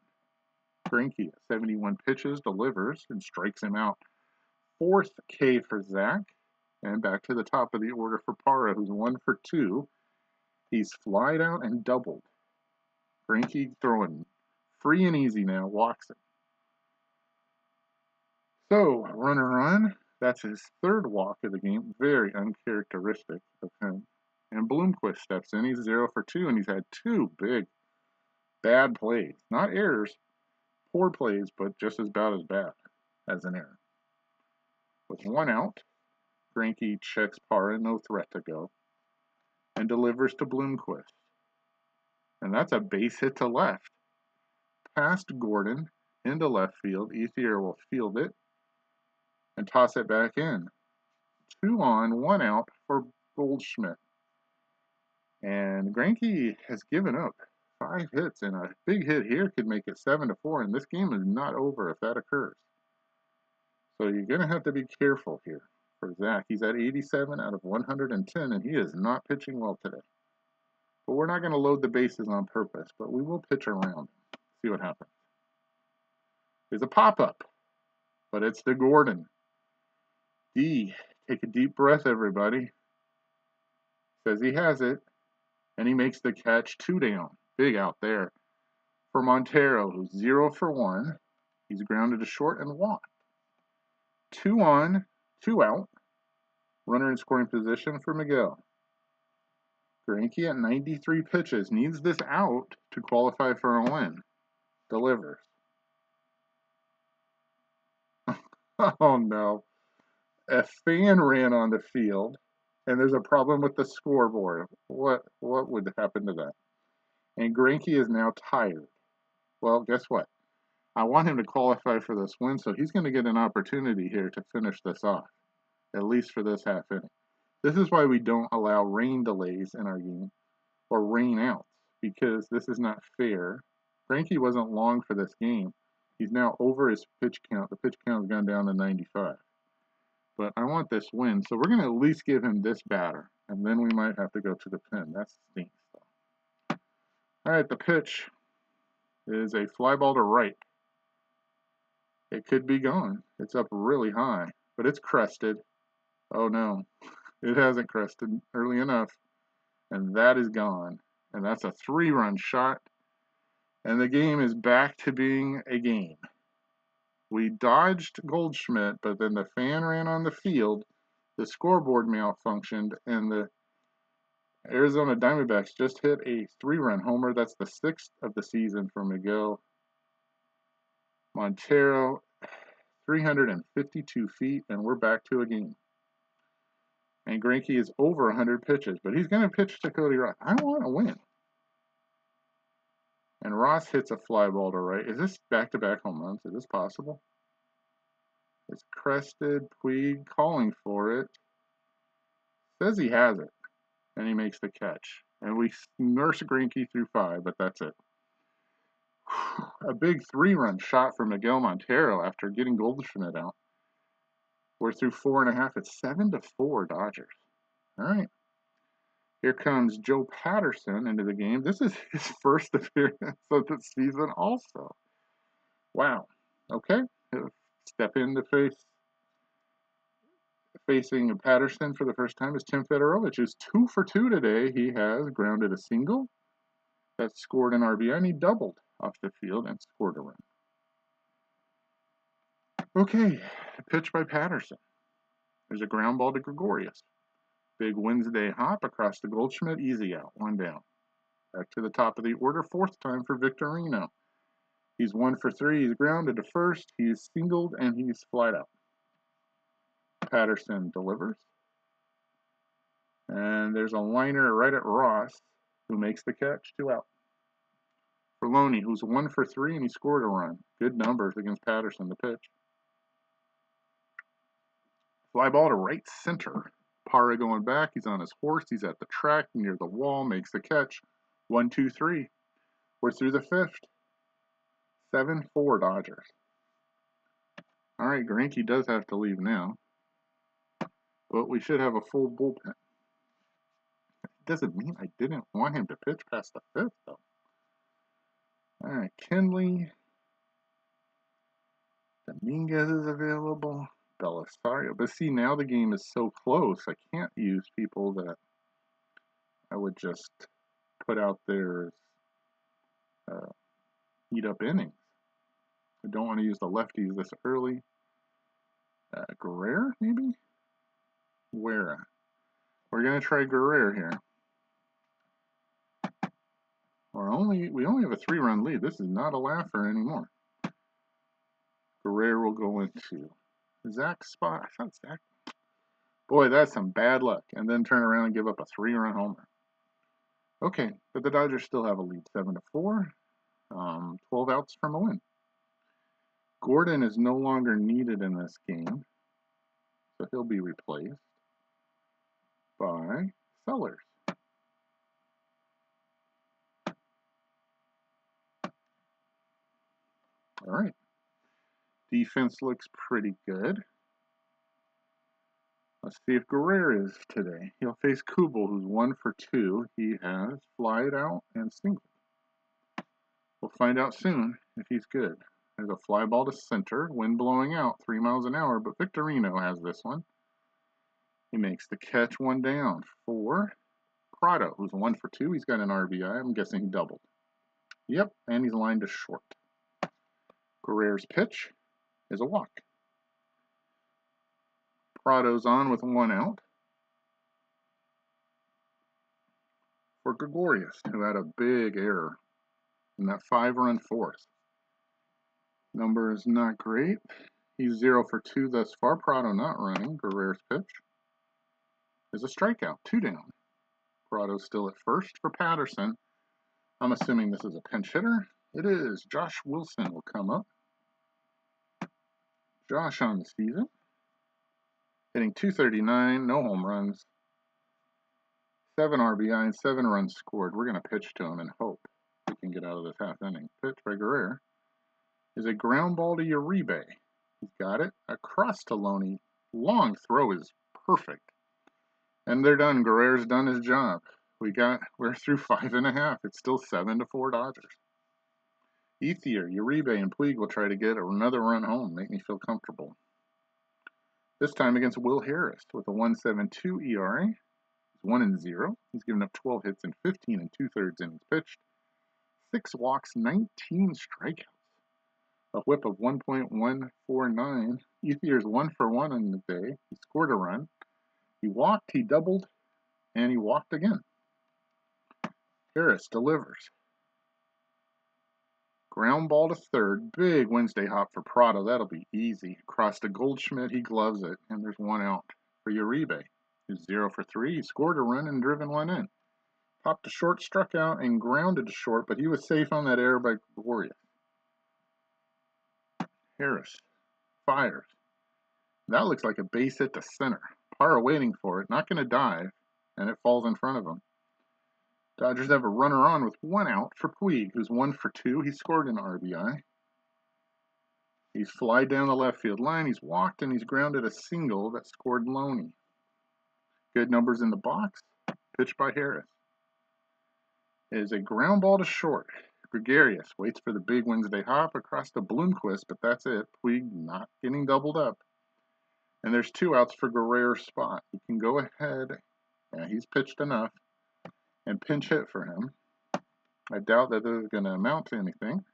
Greinke at 71 pitches delivers and strikes him out. 4th K for Zach. And back to the top of the order for Parra, who's 1 for 2. He's flied out and doubled. Greinke throwing free and easy now, walks it. So, run. That's his third walk of the game. Very uncharacteristic of him. And Bloomquist steps in. He's 0 for 2, and he's had 2 big, bad plays. Not errors, poor plays, but just about as bad as an error. With 1 out, Greinke checks Parra, no threat to go, and delivers to Bloomquist. And that's a base hit to left. Past Gordon, into left field. Ethier will field it and toss it back in. 2 on, 1 out for Goldschmidt. And Greinke has given up 5 hits, and a big hit here could make it 7-4, and this game is not over if that occurs. So you're going to have to be careful here for Zach. He's at 87 out of 110, and he is not pitching well today. But we're not going to load the bases on purpose, but we will pitch around. See what happens. There's a pop-up, but it's to Gordon. D, take a deep breath, everybody. Says he has it, and he makes the catch. 2 down. Big out there for Montero, who's 0 for 1. He's grounded to short and walked. 2 on, 2 out. Runner in scoring position for Miguel. Greinke at 93 pitches needs this out to qualify for a win. Delivers. Oh no. A fan ran on the field, and there's a problem with the scoreboard. What would happen to that? And Greinke is now tired. Well, guess what? I want him to qualify for this win, so he's going to get an opportunity here to finish this off, at least for this half inning. This is why we don't allow rain delays in our game, or rain outs, because this is not fair. Greinke wasn't long for this game. He's now over his pitch count. The pitch count has gone down to 95. But I want this win, so we're going to at least give him this batter, and then we might have to go to the pen. That stinks, though. All right, the pitch is a fly ball to right. It could be gone. It's up really high, but it's crested. Oh no, it hasn't crested early enough, and that is gone. And that's a 3-run shot, and the game is back to being a game. We dodged Goldschmidt, but then the fan ran on the field, the scoreboard malfunctioned, and the Arizona Diamondbacks just hit a 3-run homer. That's the 6th of the season for Miguel Montero. 352 feet, and we're back to a game. And Greinke is over 100 pitches, but he's going to pitch to Cody Ross. I want to win. And Ross hits a fly ball to right. Is this back-to-back home runs? Is this possible? It's crested. Puig calling for it. Says he has it. And he makes the catch. And we nurse Greinke through 5, but that's it. A big 3-run shot for Miguel Montero after getting Goldschmidt out. We're through 4.5. It's 7-4 Dodgers. All right. Here comes Joe Patterson into the game. This is his first appearance of the season also. Wow. Okay. Step in to facing Patterson for the first time is Tim Federowicz, who's 2 for 2 today. He has grounded a single, that scored an RBI, and he doubled off the field and scored a run. Okay, pitch by Patterson. There's a ground ball to Gregorius. Big Wednesday hop across to Goldschmidt, easy out, 1 down. Back to the top of the order, 4th time for Victorino. He's 1 for 3, he's grounded to first, he's singled, and he's flied out. Patterson delivers. And there's a liner right at Ross, who makes the catch, 2 out. For Loney, who's 1 for 3, and he scored a run. Good numbers against Patterson, the pitch. Fly ball to right center. Parra going back. He's on his horse. He's at the track near the wall. Makes the catch. 1, 2, 3. We're through the 5th. 7-4 Dodgers. All right, Greinke does have to leave now. But we should have a full bullpen. It doesn't mean I didn't want him to pitch past the 5th, though. All right, Kenley. Dominguez is available. Belisario. But see, now the game is so close, I can't use people that I would just put out there as eat up innings. I don't want to use the lefties this early. Guerrero, maybe? Where? We're going to try Guerrero here. We only have a 3-run lead. This is not a laugher anymore. Guerrero will go into Zach's spot. I thought Zach. Boy, that's some bad luck. And then turn around and give up a 3-run homer. Okay, but the Dodgers still have a lead, 7-4. 12 outs from a win. Gordon is no longer needed in this game, so he'll be replaced by Sellers. All right. Defense looks pretty good. Let's see if Guerrero is today. He'll face Kubel, who's 1 for 2. He has flied out and singled. We'll find out soon if he's good. There's a fly ball to center, wind blowing out 3 miles an hour, but Victorino has this one. He makes the catch, 1 down for Prado, who's 1 for 2. He's got an RBI. I'm guessing he doubled. Yep, and he's lined to short. Guerrero's pitch is a walk. Prado's on with 1 out for Gregorius, who had a big error in that 5-run fourth. Number is not great. He's 0 for 2 thus far. Prado not running. Guerrero's pitch is a strikeout, 2 down. Prado's still at first for Patterson. I'm assuming this is a pinch hitter. It is. Josh Wilson will come up. Josh on the season, hitting .239, no home runs, 7 RBI, and 7 runs scored. We're going to pitch to him and hope we can get out of this half inning. Pitch by Guerrero is a ground ball to Uribe. He's got it across to Loney. Long throw is perfect. And they're done. Guerrero's done his job. We're through 5.5. It's still 7-4 Dodgers. Ethier, Uribe, and Puig will try to get another run home, make me feel comfortable. This time against Will Harris with a 1.72 ERA. He's 1-0. He's given up 12 hits in 15 2/3 innings pitched. 6 walks, 19 strikeouts. A whip of 1.149. Ethier's 1 for 1 on the day. He scored a run. He walked, he doubled, and he walked again. Harris delivers. Ground ball to third. Big Wednesday hop for Prado. That'll be easy. Across to Goldschmidt. He gloves it. And there's 1 out for Uribe. He's 0 for 3. He scored a run and driven 1 in. Popped to short, struck out, and grounded to short, but he was safe on that error by Gregorius. Harris fires. That looks like a base hit to center. Parra waiting for it. Not going to dive. And it falls in front of him. Dodgers have a runner on with 1 out for Puig, who's 1 for 2. He scored an RBI. He's flied down the left field line. He's walked, and he's grounded a single that scored Loney. Good numbers in the box. Pitch by Harris. It is a ground ball to short. Gregorius waits for the big Wednesday hop across to Bloomquist, but that's it. Puig not getting doubled up. And there's 2 outs for Guerrero's spot. He can go ahead. Yeah, he's pitched enough. And pinch hit for him. I doubt that this is going to amount to anything.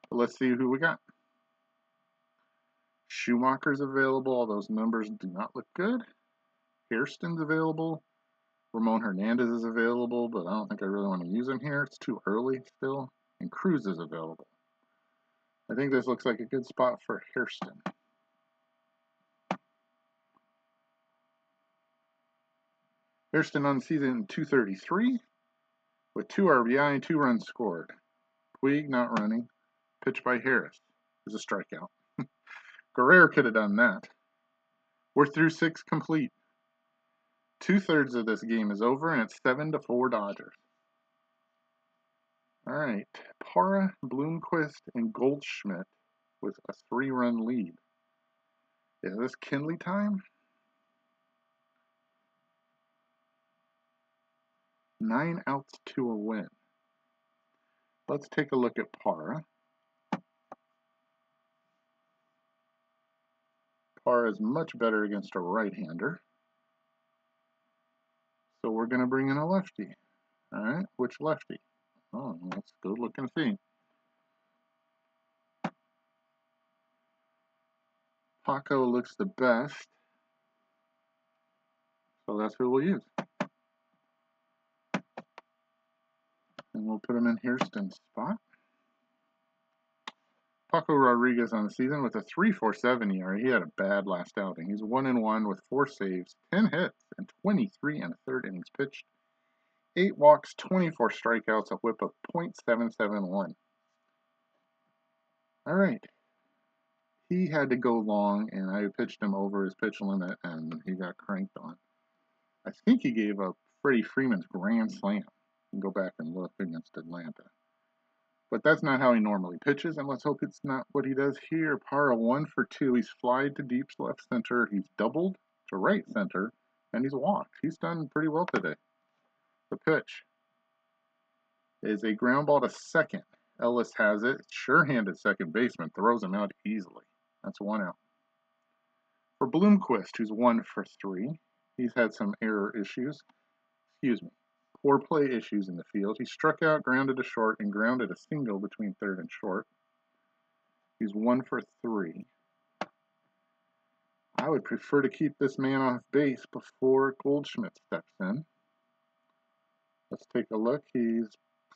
But let's see who we got. Schumacher's available. All those numbers do not look good. Hairston's available. Ramon Hernandez is available, but I don't think I really want to use him here. It's too early still. And Cruz is available. I think this looks like a good spot for Hairston. Hairston on the season, .233. With 2 RBI and 2 runs scored. Puig not running. Pitch by Harris is a strikeout. Guerrero could have done that. We're through 6 complete. 2/3 of this game is over, and it's 7-4 Dodgers. All right, Parra, Bloomquist, and Goldschmidt with a 3-run lead. Is this Kinley time? 9 outs to a win. Let's take a look at Parra. Parra is much better against a right-hander. So we're going to bring in a lefty. All right, which lefty? Oh, let's go look and see. Paco looks the best, so that's who we'll use. And we'll put him in Hairston's spot. Paco Rodriguez on the season with a 3.47 ERA. He had a bad last outing. He's 1-1 with 4 saves, 10 hits, and 23 1/3 innings pitched. 8 walks, 24 strikeouts, a whip of .771. All right. He had to go long, and I pitched him over his pitch limit, and he got cranked on. I think he gave up Freddie Freeman's grand slam. You can go back and look against Atlanta. But that's not how he normally pitches, and let's hope it's not what he does here. Parra 1 for 2. He's flied to deep left center. He's doubled to right center, and he's walked. He's done pretty well today. The pitch is a ground ball to second. Ellis has it. Sure-handed second baseman. Throws him out easily. That's 1 out. For Bloomquist, who's 1 for 3. He's had some error issues. Poor play issues in the field. He struck out, grounded to short, and grounded a single between third and short. He's 1 for 3. I would prefer to keep this man off base before Goldschmidt steps in. Let's take a look. He's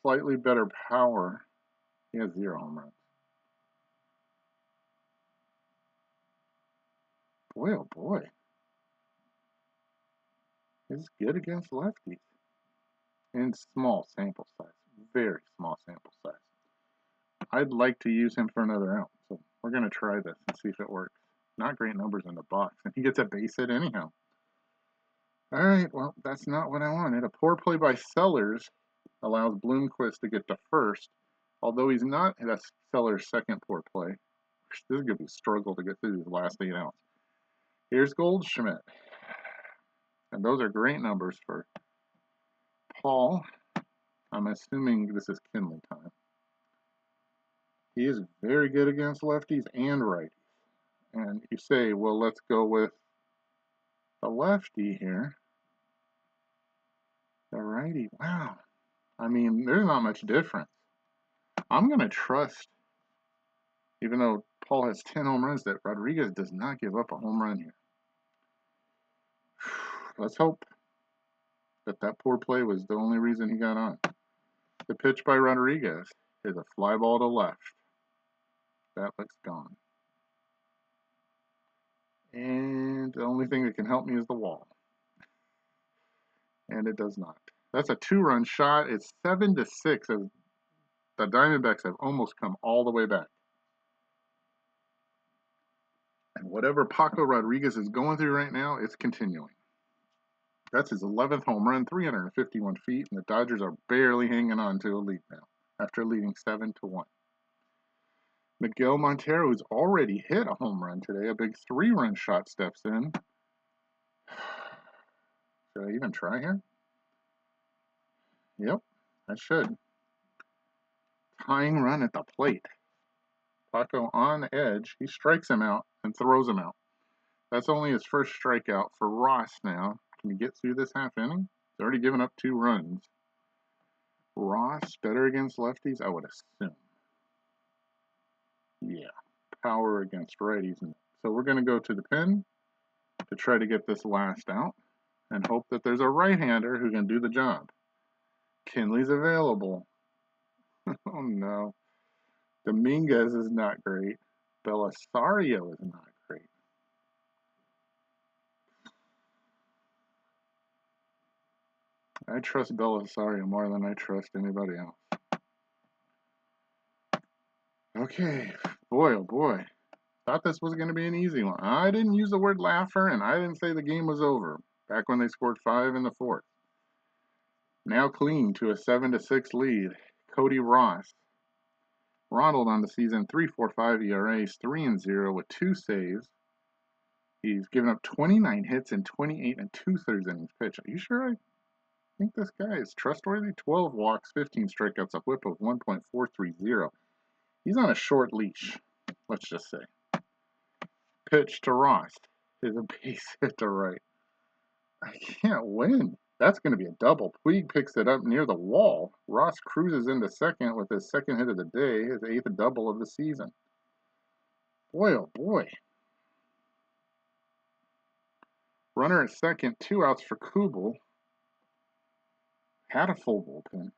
slightly better power. He has 0 home runs. Boy, oh boy. He's good against lefties. In small sample size. Very small sample size. I'd like to use him for another out. So we're going to try this and see if it works. Not great numbers in the box. And he gets a base hit anyhow. All right, well, that's not what I wanted. A poor play by Sellers allows Bloomquist to get to first. Although he's not, that's Sellers' second poor play. This is going to be a struggle to get through these last 8 outs. Here's Goldschmidt. And those are great numbers for Paul. I'm assuming this is Kinley time. He is very good against lefties and righties. And you say, well, let's go with the lefty here. The righty, wow. I mean, there's not much difference. I'm going to trust, even though Paul has 10 home runs, that Rodriguez does not give up a home run here. Let's hope that poor play was the only reason he got on. The pitch by Rodriguez is a fly ball to left. That looks gone. And the only thing that can help me is the wall. And it does not. That's a 2-run shot. It's 7-6 as the Diamondbacks have almost come all the way back. And whatever Paco Rodriguez is going through right now, it's continuing. That's his 11th home run, 351 feet, and the Dodgers are barely hanging on to a lead now after leading 7-1. Miguel Montero, who's already hit a home run today, a big 3-run shot, steps in. Should I even try here? Yep, I should. Tying run at the plate. Paco on the edge. He strikes him out and throws him out. That's only his first strikeout for Ross now. Can he get through this half inning? He's already given up 2 runs. Ross, better against lefties, I would assume. Yeah, power against righties. So we're going to go to the pen to try to get this last out and hope that there's a right-hander who can do the job. Kinley's available. Oh, no. Dominguez is not great. Belisario is not great. I trust Belisario more than I trust anybody else. Okay. Boy, oh boy. Thought this was going to be an easy one. I didn't use the word laugher, and I didn't say the game was over back when they scored 5 in the 4th. Now clean to a 7-6 lead. Cody Ross. Ronald on the season, 3.45 ERAs, 3-0 with 2 saves. He's given up 29 hits and 28 2/3 innings pitched. Are you sure I think this guy is trustworthy? 12 walks, 15 strikeouts, a whip of 1.430. He's on a short leash, let's just say. Pitch to Ross is a base hit to right. I can't win. That's going to be a double. Puig picks it up near the wall. Ross cruises into second with his second hit of the day, his 8th double of the season. Boy, oh boy. Runner at second, 2 outs for Kubel. Had a full bullpen.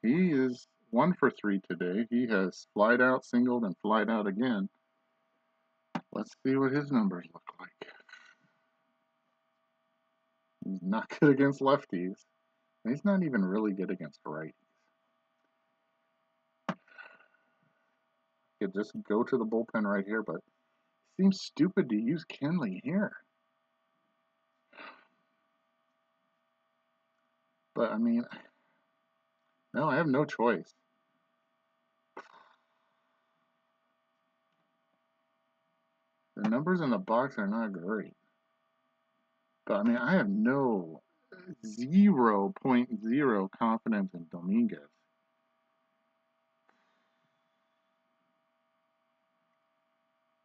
He is 1 for 3 today. He has flied out, singled, and flied out again. Let's see what his numbers look like. He's not good against lefties. He's not even really good against righties. Could just go to the bullpen right here, but it seems stupid to use Kenley here. But I mean, no, I have no choice. The numbers in the box are not great. But I mean, I have no 0.0 confidence in Dominguez.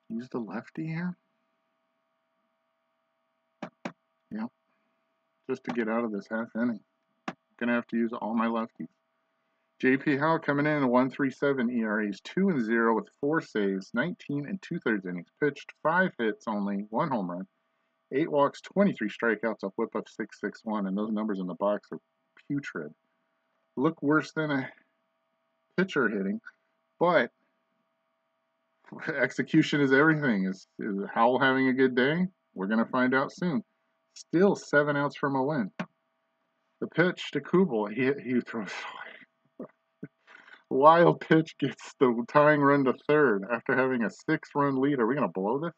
Use the lefty here? Yep. Just to get out of this half inning. Gonna have to use all my lefties. JP Howell coming in at 1.37 ERA. He's 2-0 with 4 saves, 19 and 2/3 innings pitched, 5 hits only, 1 home run, 8 walks, 23 strikeouts, a whip of 6.61, and those numbers in the box are putrid. Look worse than a pitcher hitting, but execution is everything. Is Howell having a good day? We're going to find out soon. Still 7 outs from a win. The pitch to Kubel, he throws wild pitch, gets the tying run to third after having a 6-run lead. Are we going to blow this?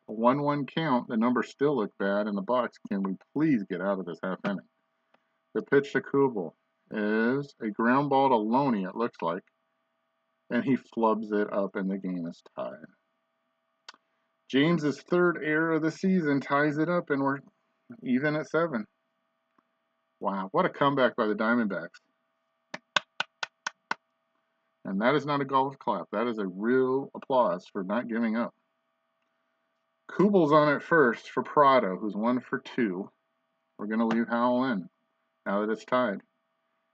A 1-1 count. The numbers still look bad in the box. Can we please get out of this half inning? The pitch to Kubel is a ground ball to Loney, it looks like. And he flubs it up, and the game is tied. James's 3rd error of the season ties it up, and we're even at 7. Wow, what a comeback by the Diamondbacks. And that is not a golf clap. That is a real applause for not giving up. Kubel's on at first for Prado, who's 1 for 2. We're going to leave Howell in now that it's tied.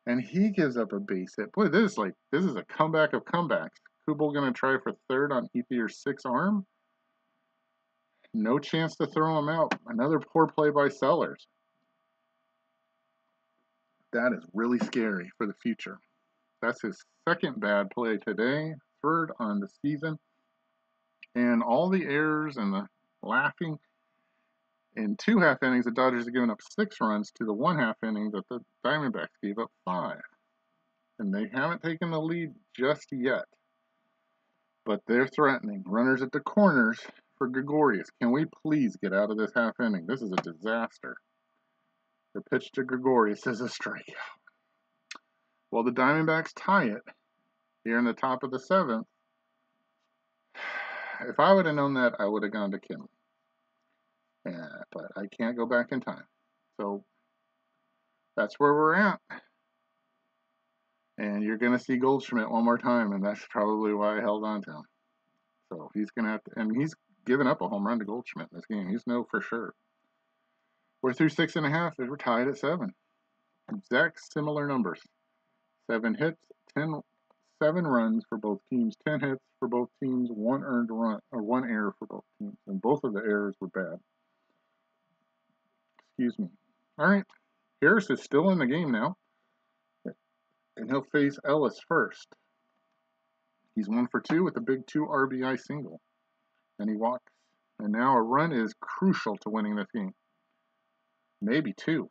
And he gives up a base hit. Boy, this is a comeback of comebacks. Kubel going to try for 3rd on Ethier's 6 arm. No chance to throw him out. Another poor play by Sellers. That is really scary for the future. That's his 2nd bad play today, 3rd on the season. And all the errors and the laughing. In 2 half innings, the Dodgers have given up 6 runs to the 1 half inning that the Diamondbacks gave up 5. And they haven't taken the lead just yet. But they're threatening. Runners at the corners for Gregorius. Can we please get out of this half inning? This is a disaster. The pitch to Gregorius is a strikeout. Well, the Diamondbacks tie it here in the top of the 7th. If I would have known that, I would have gone to Kenley. But I can't go back in time. So that's where we're at. And you're going to see Goldschmidt one more time, and that's probably why I held on to him. So he's going to have to, and he's given up a home run to Goldschmidt in this game. He's no for sure. We're through 6.5, and we're tied at 7. Exact similar numbers. 7 hits, 7 runs for both teams, 10 hits for both teams, 1 earned run, or 1 error for both teams. And both of the errors were bad. Excuse me. All right. Harris is still in the game now. And he'll face Ellis first. He's 1 for 2 with a big 2 RBI single. And he walks. And now a run is crucial to winning this game. Maybe 2.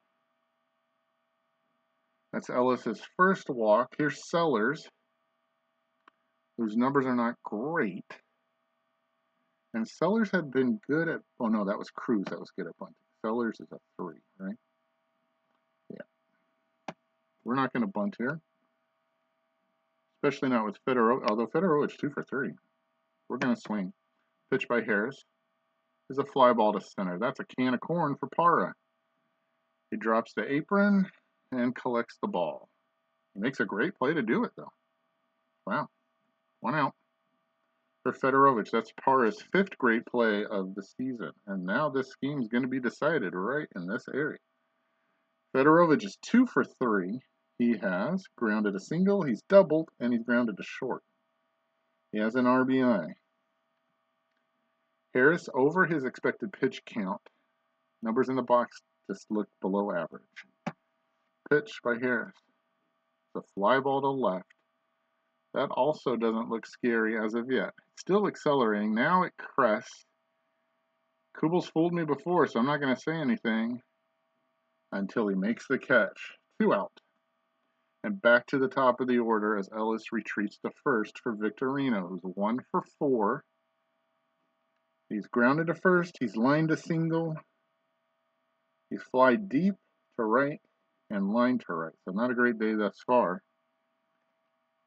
That's Ellis's first walk. Here's Sellers, whose numbers are not great. And Sellers had been good at, oh no, that was Cruz that was good at bunting. Sellers is a 3, right? Yeah. We're not going to bunt here. Especially not with Fedorovich, although Fedorovich 2 for 3. We're going to swing. Pitch by Harris is a fly ball to center. That's a can of corn for Parra. He drops the apron and collects the ball. He makes a great play to do it, though. Wow. 1 out for Fedorovich. That's Parra's 5th great play of the season. And now this game is going to be decided right in this area. Fedorovich is 2 for 3. He has grounded a single, he's doubled, and he's grounded a short. He has an RBI. Harris over his expected pitch count. Numbers in the box just look below average. Pitch by Harris. The fly ball to left. That also doesn't look scary as of yet. Still accelerating. Now it crests. Kubel's fooled me before, so I'm not going to say anything until he makes the catch. 2 out. And back to the top of the order as Ellis retreats to first for Victorino, who's 1 for 4. He's grounded to first. He's lined a single. He's fly deep to right and line to right. So not a great day thus far.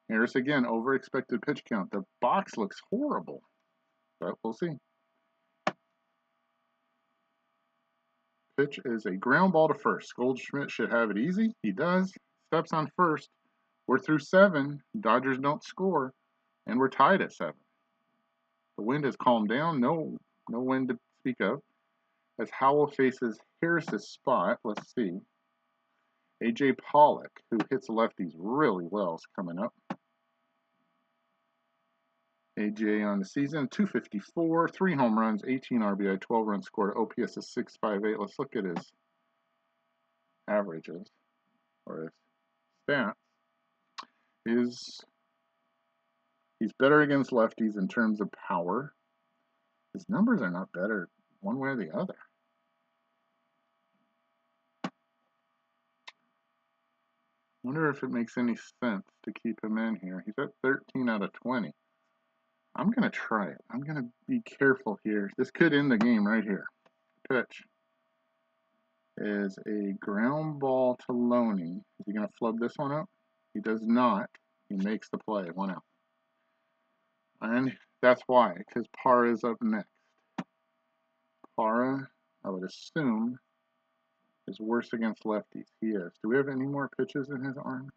Harris again, over expected pitch count. The box looks horrible, but we'll see. Pitch is a ground ball to first. Goldschmidt should have it easy. He does. Steps on first. We're through 7. Dodgers don't score, and we're tied at 7. The wind has calmed down. No wind to speak of. As Howell faces Harris's spot, let's see. A.J. Pollock, who hits lefties really well, is coming up. A.J. on the season, 254, 3 home runs, 18 RBI, 12 runs scored. OPS is 658. Let's look at his averages or his stats. He's better against lefties in terms of power. His numbers are not better one way or the other. Wonder if it makes any sense to keep him in here. He's at 13 out of 20. I'm going to try it. I'm going to be careful here. This could end the game right here. Pitch is a ground ball to Loney. Is he going to flub this one up? He does not. He makes the play. 1 out. And that's why, because Parra is up next. Parra, I would assume, is worse against lefties. He is. Do we have any more pitches in his arm?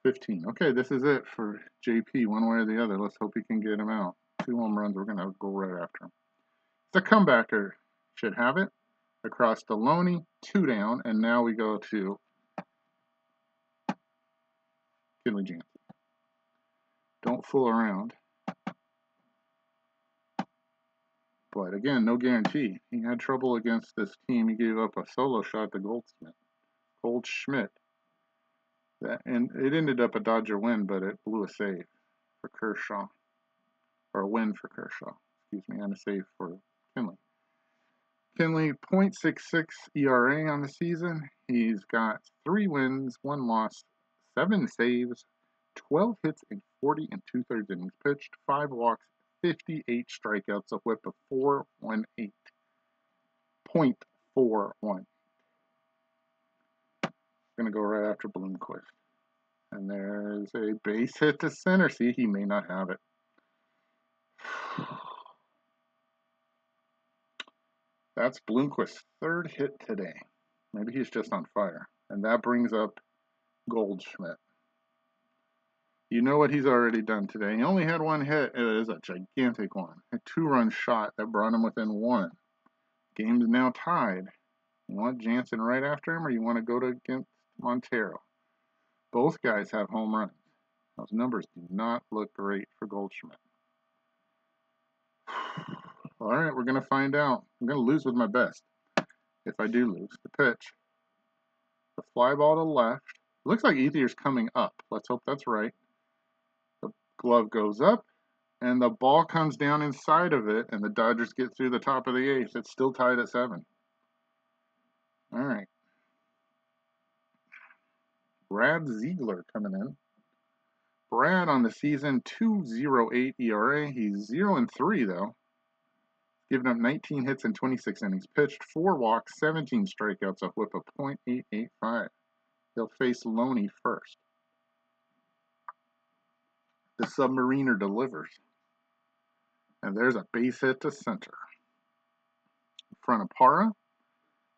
15. Okay, this is it for JP, one way or the other. Let's hope he can get him out. 2 home runs. We're going to go right after him. The comebacker should have it. Across to Loney, 2 down, and now we go to Kenley Jansen. Don't fool around. But again, no guarantee. He had trouble against this team. He gave up a solo shot to Goldschmidt. And it ended up a Dodger win, but it blew a save for Kershaw. Or a win for Kershaw, excuse me, and a save for Kenley. Kenley, 0.66 ERA on the season. He's got 3 wins, 1 loss, 7 saves, 12 hits in 40 and 2/3 innings pitched, 5 walks, 58 strikeouts, a whip of 4.18. 0.41. Going to go right after Bloomquist. And there's a base hit to center. See, he may not have it. That's Bloomquist's 3rd hit today. Maybe he's just on fire. And that brings up Goldschmidt. You know what he's already done today. He only had 1 hit. It is a gigantic one. A 2-run shot that brought him within 1. Game's now tied. You want Jansen right after him, or you want to go against Montero? Both guys have home runs. Those numbers do not look great for Goldschmidt. All right, we're going to find out. I'm going to lose with my best. If I do lose, the pitch. The fly ball to left. Looks like Ethier's coming up. Let's hope that's right. The glove goes up, and the ball comes down inside of it, and the Dodgers get through the top of the 8th. It's still tied at 7. All right. Brad Ziegler coming in. Brad on the season, 2.08 ERA. He's 0-3 though. Giving up 19 hits in 26 innings pitched, 4 walks, 17 strikeouts, a whip of .885. He'll face Loney first. The Submariner delivers. And there's a base hit to center. In front of Parra,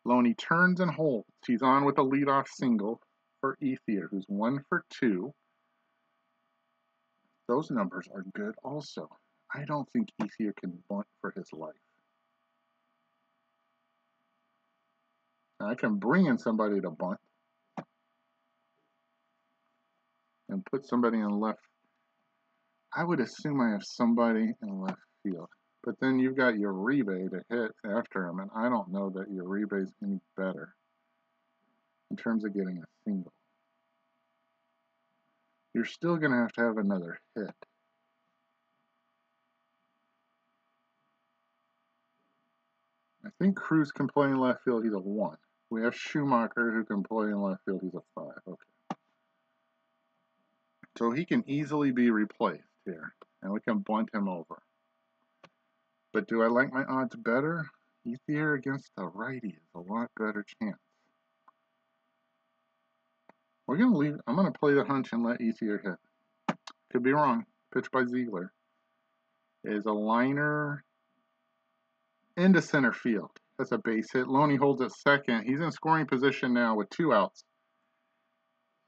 Loney turns and holds. He's on with a leadoff single for Ethier, who's 1 for 2. Those numbers are good also. I don't think Ethier can bunt for his life. I can bring in somebody to bunt and put somebody in left. I would assume I have somebody in left field. But then you've got Uribe to hit after him, and I don't know that Uribe's any better in terms of getting a single. You're still going to have another hit. I think Cruz can play in left field. He's a 1. We have Schumacher who can play in left field. He's a 5. Okay. So he can easily be replaced here, and we can bunt him over. But do I like my odds better? Ethier against the righty is a lot better chance. We're going to leave. I'm going to play the hunch and let Ethier hit. Could be wrong. Pitch by Ziegler is a liner into center field. That's a base hit. Loney holds at second. He's in scoring position now with 2 outs.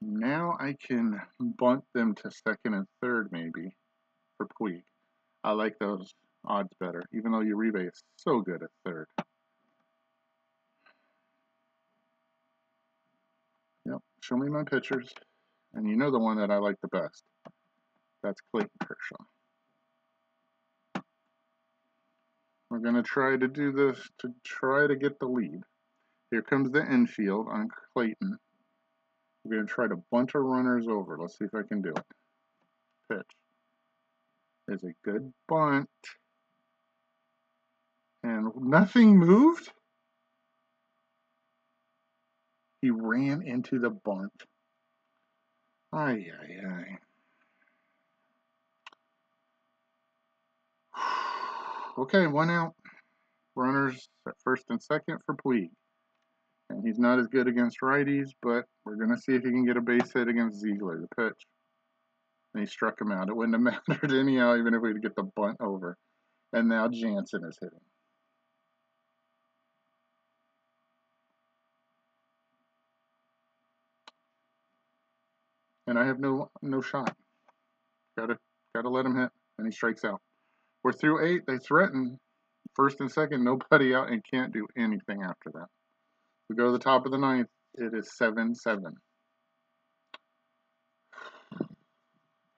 Now I can bunt them to second and third maybe for Puig. I like those odds better, even though Uribe is so good at third. Yep, show me my pitchers. And you know the one that I like the best. That's Clayton Kershaw. We're going to try to do this to try to get the lead. Here comes the infield on Clayton. We're going to try to bunt our runners over. Let's see if I can do it. Pitch is a good bunt. And nothing moved. He ran into the bunt. Ay, ay, ay. Okay, 1 out. Runners at first and second for Puig. And he's not as good against righties, but we're going to see if he can get a base hit against Ziegler, the pitch. And he struck him out. It wouldn't have mattered anyhow, even if we could get the bunt over. And now Jansen is hitting. And I have no shot. Gotta let him hit. And he strikes out. We're through 8. They threaten first and second, nobody out, and can't do anything after that. We go to the top of the 9th. It is 7-7.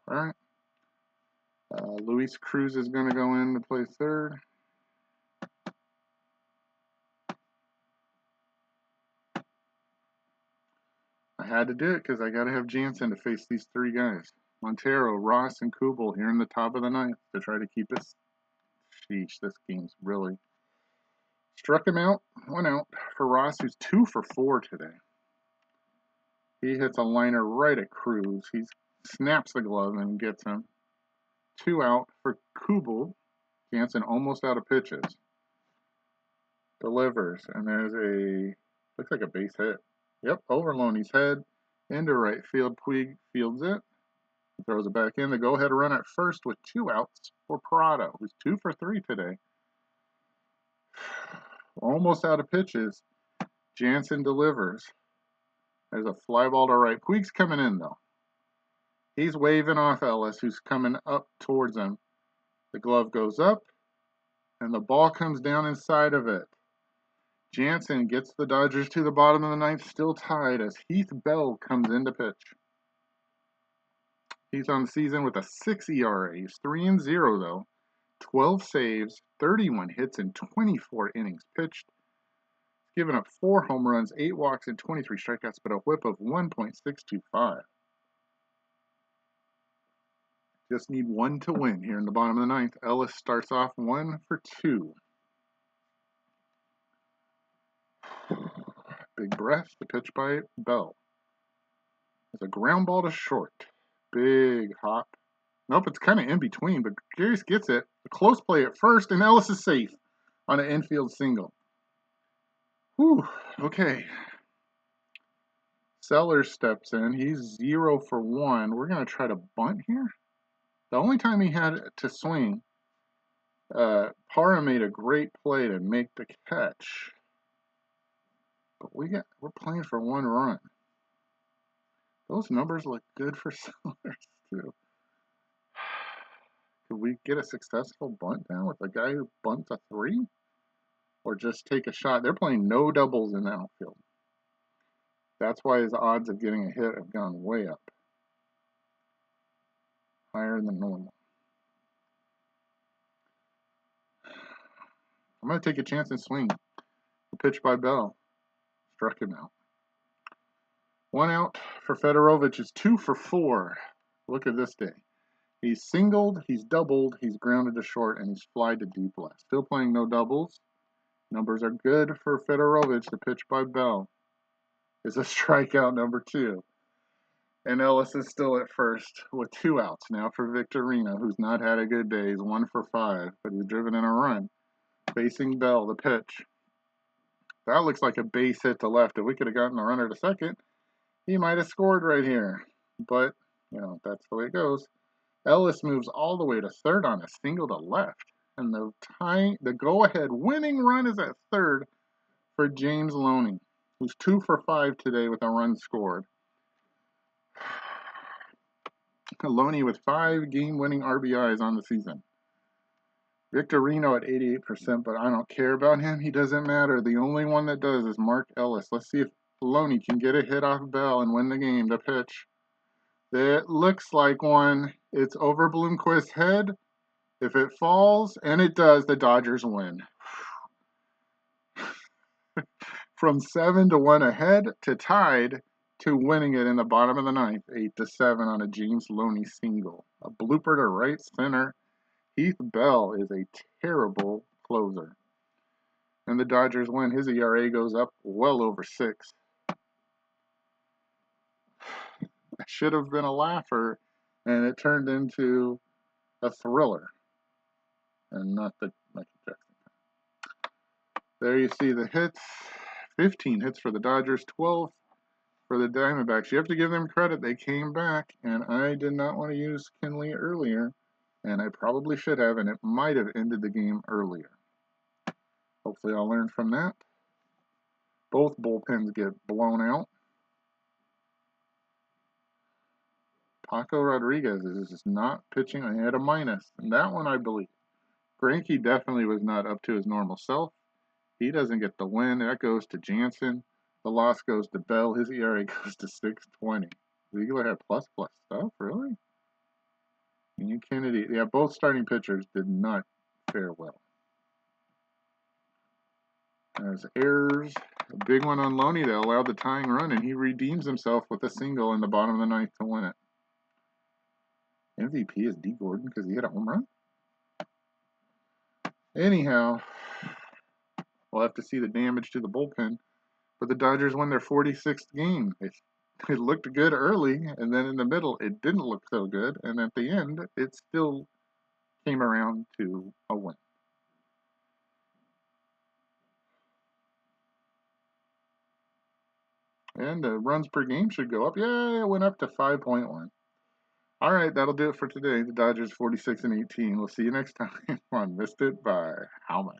All right. Luis Cruz is going to go in to play third. I had to do it because I got to have Jansen to face these 3 guys. Montero, Ross, and Kubel here in the top of the 9th to try to keep us. Sheesh, this game's really struck him out. 1 out for Ross, who's 2 for 4 today. He hits a liner right at Cruz. He snaps the glove and gets him. 2 out for Kubel. Jansen almost out of pitches. Delivers, and there's looks like a base hit. Yep, over Loney's head, into right field. Puig fields it, throws it back in. The go-ahead run at first with 2 outs for Parado, who's 2 for 3 today. Almost out of pitches. Jansen delivers. There's a fly ball to right. Puig's coming in, though. He's waving off Ellis, who's coming up towards him. The glove goes up, and the ball comes down inside of it. Jansen gets the Dodgers to the bottom of the 9th, still tied as Heath Bell comes in to pitch. He's on the season with a 6 ERA. He's 3-0 though. 12 saves, 31 hits, and 24 innings pitched. He's given up 4 home runs, 8 walks, and 23 strikeouts, but a whip of 1.625. Just need 1 to win here in the bottom of the 9th. Ellis starts off 1 for 2. Big breath, the pitch by Bell. It's a ground ball to short. Big hop. Nope, it's kind of in between, but Garius gets it. A close play at first, and Ellis is safe on an infield single. Whew, okay. Sellers steps in. He's 0 for 1. We're going to try to bunt here. The only time he had to swing, Parra made a great play to make the catch. But we're playing for 1 run. Those numbers look good for Sellers, too. Could we get a successful bunt down with a guy who bunts a 3? Or just take a shot? They're playing no doubles in the outfield. That's why his odds of getting a hit have gone way up. Higher than normal. I'm going to take a chance and swing. The pitch by Bell. Struck him out. 1 out for Fedorowicz is 2 for 4. Look at this day. He's singled, he's doubled, he's grounded to short, and he's flied to deep left. Still playing no doubles. Numbers are good for Fedorowicz. The pitch by Bell is a strikeout number 2. And Ellis is still at first with 2 outs. Now for Victorino, who's not had a good day. He's 1 for 5, but he's driven in a run. Facing Bell, the pitch. That looks like a base hit to left. If we could have gotten a runner to second, he might have scored right here. But, you know, that's the way it goes. Ellis moves all the way to third on a single to left. And the go-ahead winning run is at third for James Loney, who's 2 for 5 today with a run scored. Loney with 5 game-winning RBIs on the season. Victorino at 88%, but I don't care about him. He doesn't matter. The only one that does is Mark Ellis. Let's see if Loney can get a hit off Bell and win the game. The pitch. It looks like one. It's over Bloomquist's head. If it falls, and it does, the Dodgers win. From 7-1 ahead to tied to winning it in the bottom of the ninth, 8-7 on a James Loney single. A blooper to right center. Heath Bell is a terrible closer. And the Dodgers win. His ERA goes up well over 6. That should have been a laugher, and it turned into a thriller. And not the Michael Jackson. There you see the hits. 15 hits for the Dodgers, 12 for the Diamondbacks. You have to give them credit. They came back, and I did not want to use Kinley earlier, and I probably should have, and it might have ended the game earlier. Hopefully I'll learn from that. Both bullpens get blown out. Paco Rodriguez is just not pitching. I had a minus, and that one I believe. Greinke definitely was not up to his normal self. He doesn't get the win. That goes to Jansen. The loss goes to Bell. His ERA goes to 6.20. Ziegler had plus stuff, really? And Kennedy, yeah, both starting pitchers did not fare well. There's errors. A big one on Loney that allowed the tying run, and he redeems himself with a single in the bottom of the ninth to win it. MVP is D. Gordon because he hit a home run? Anyhow, we'll have to see the damage to the bullpen. But the Dodgers won their 46th game. It looked good early, and then in the middle, it didn't look so good. And at the end, it still came around to a win. And the runs per game should go up. Yeah, it went up to 5.1. All right, that'll do it for today. The Dodgers 46-18. We'll see you next time on Missed It by How Much.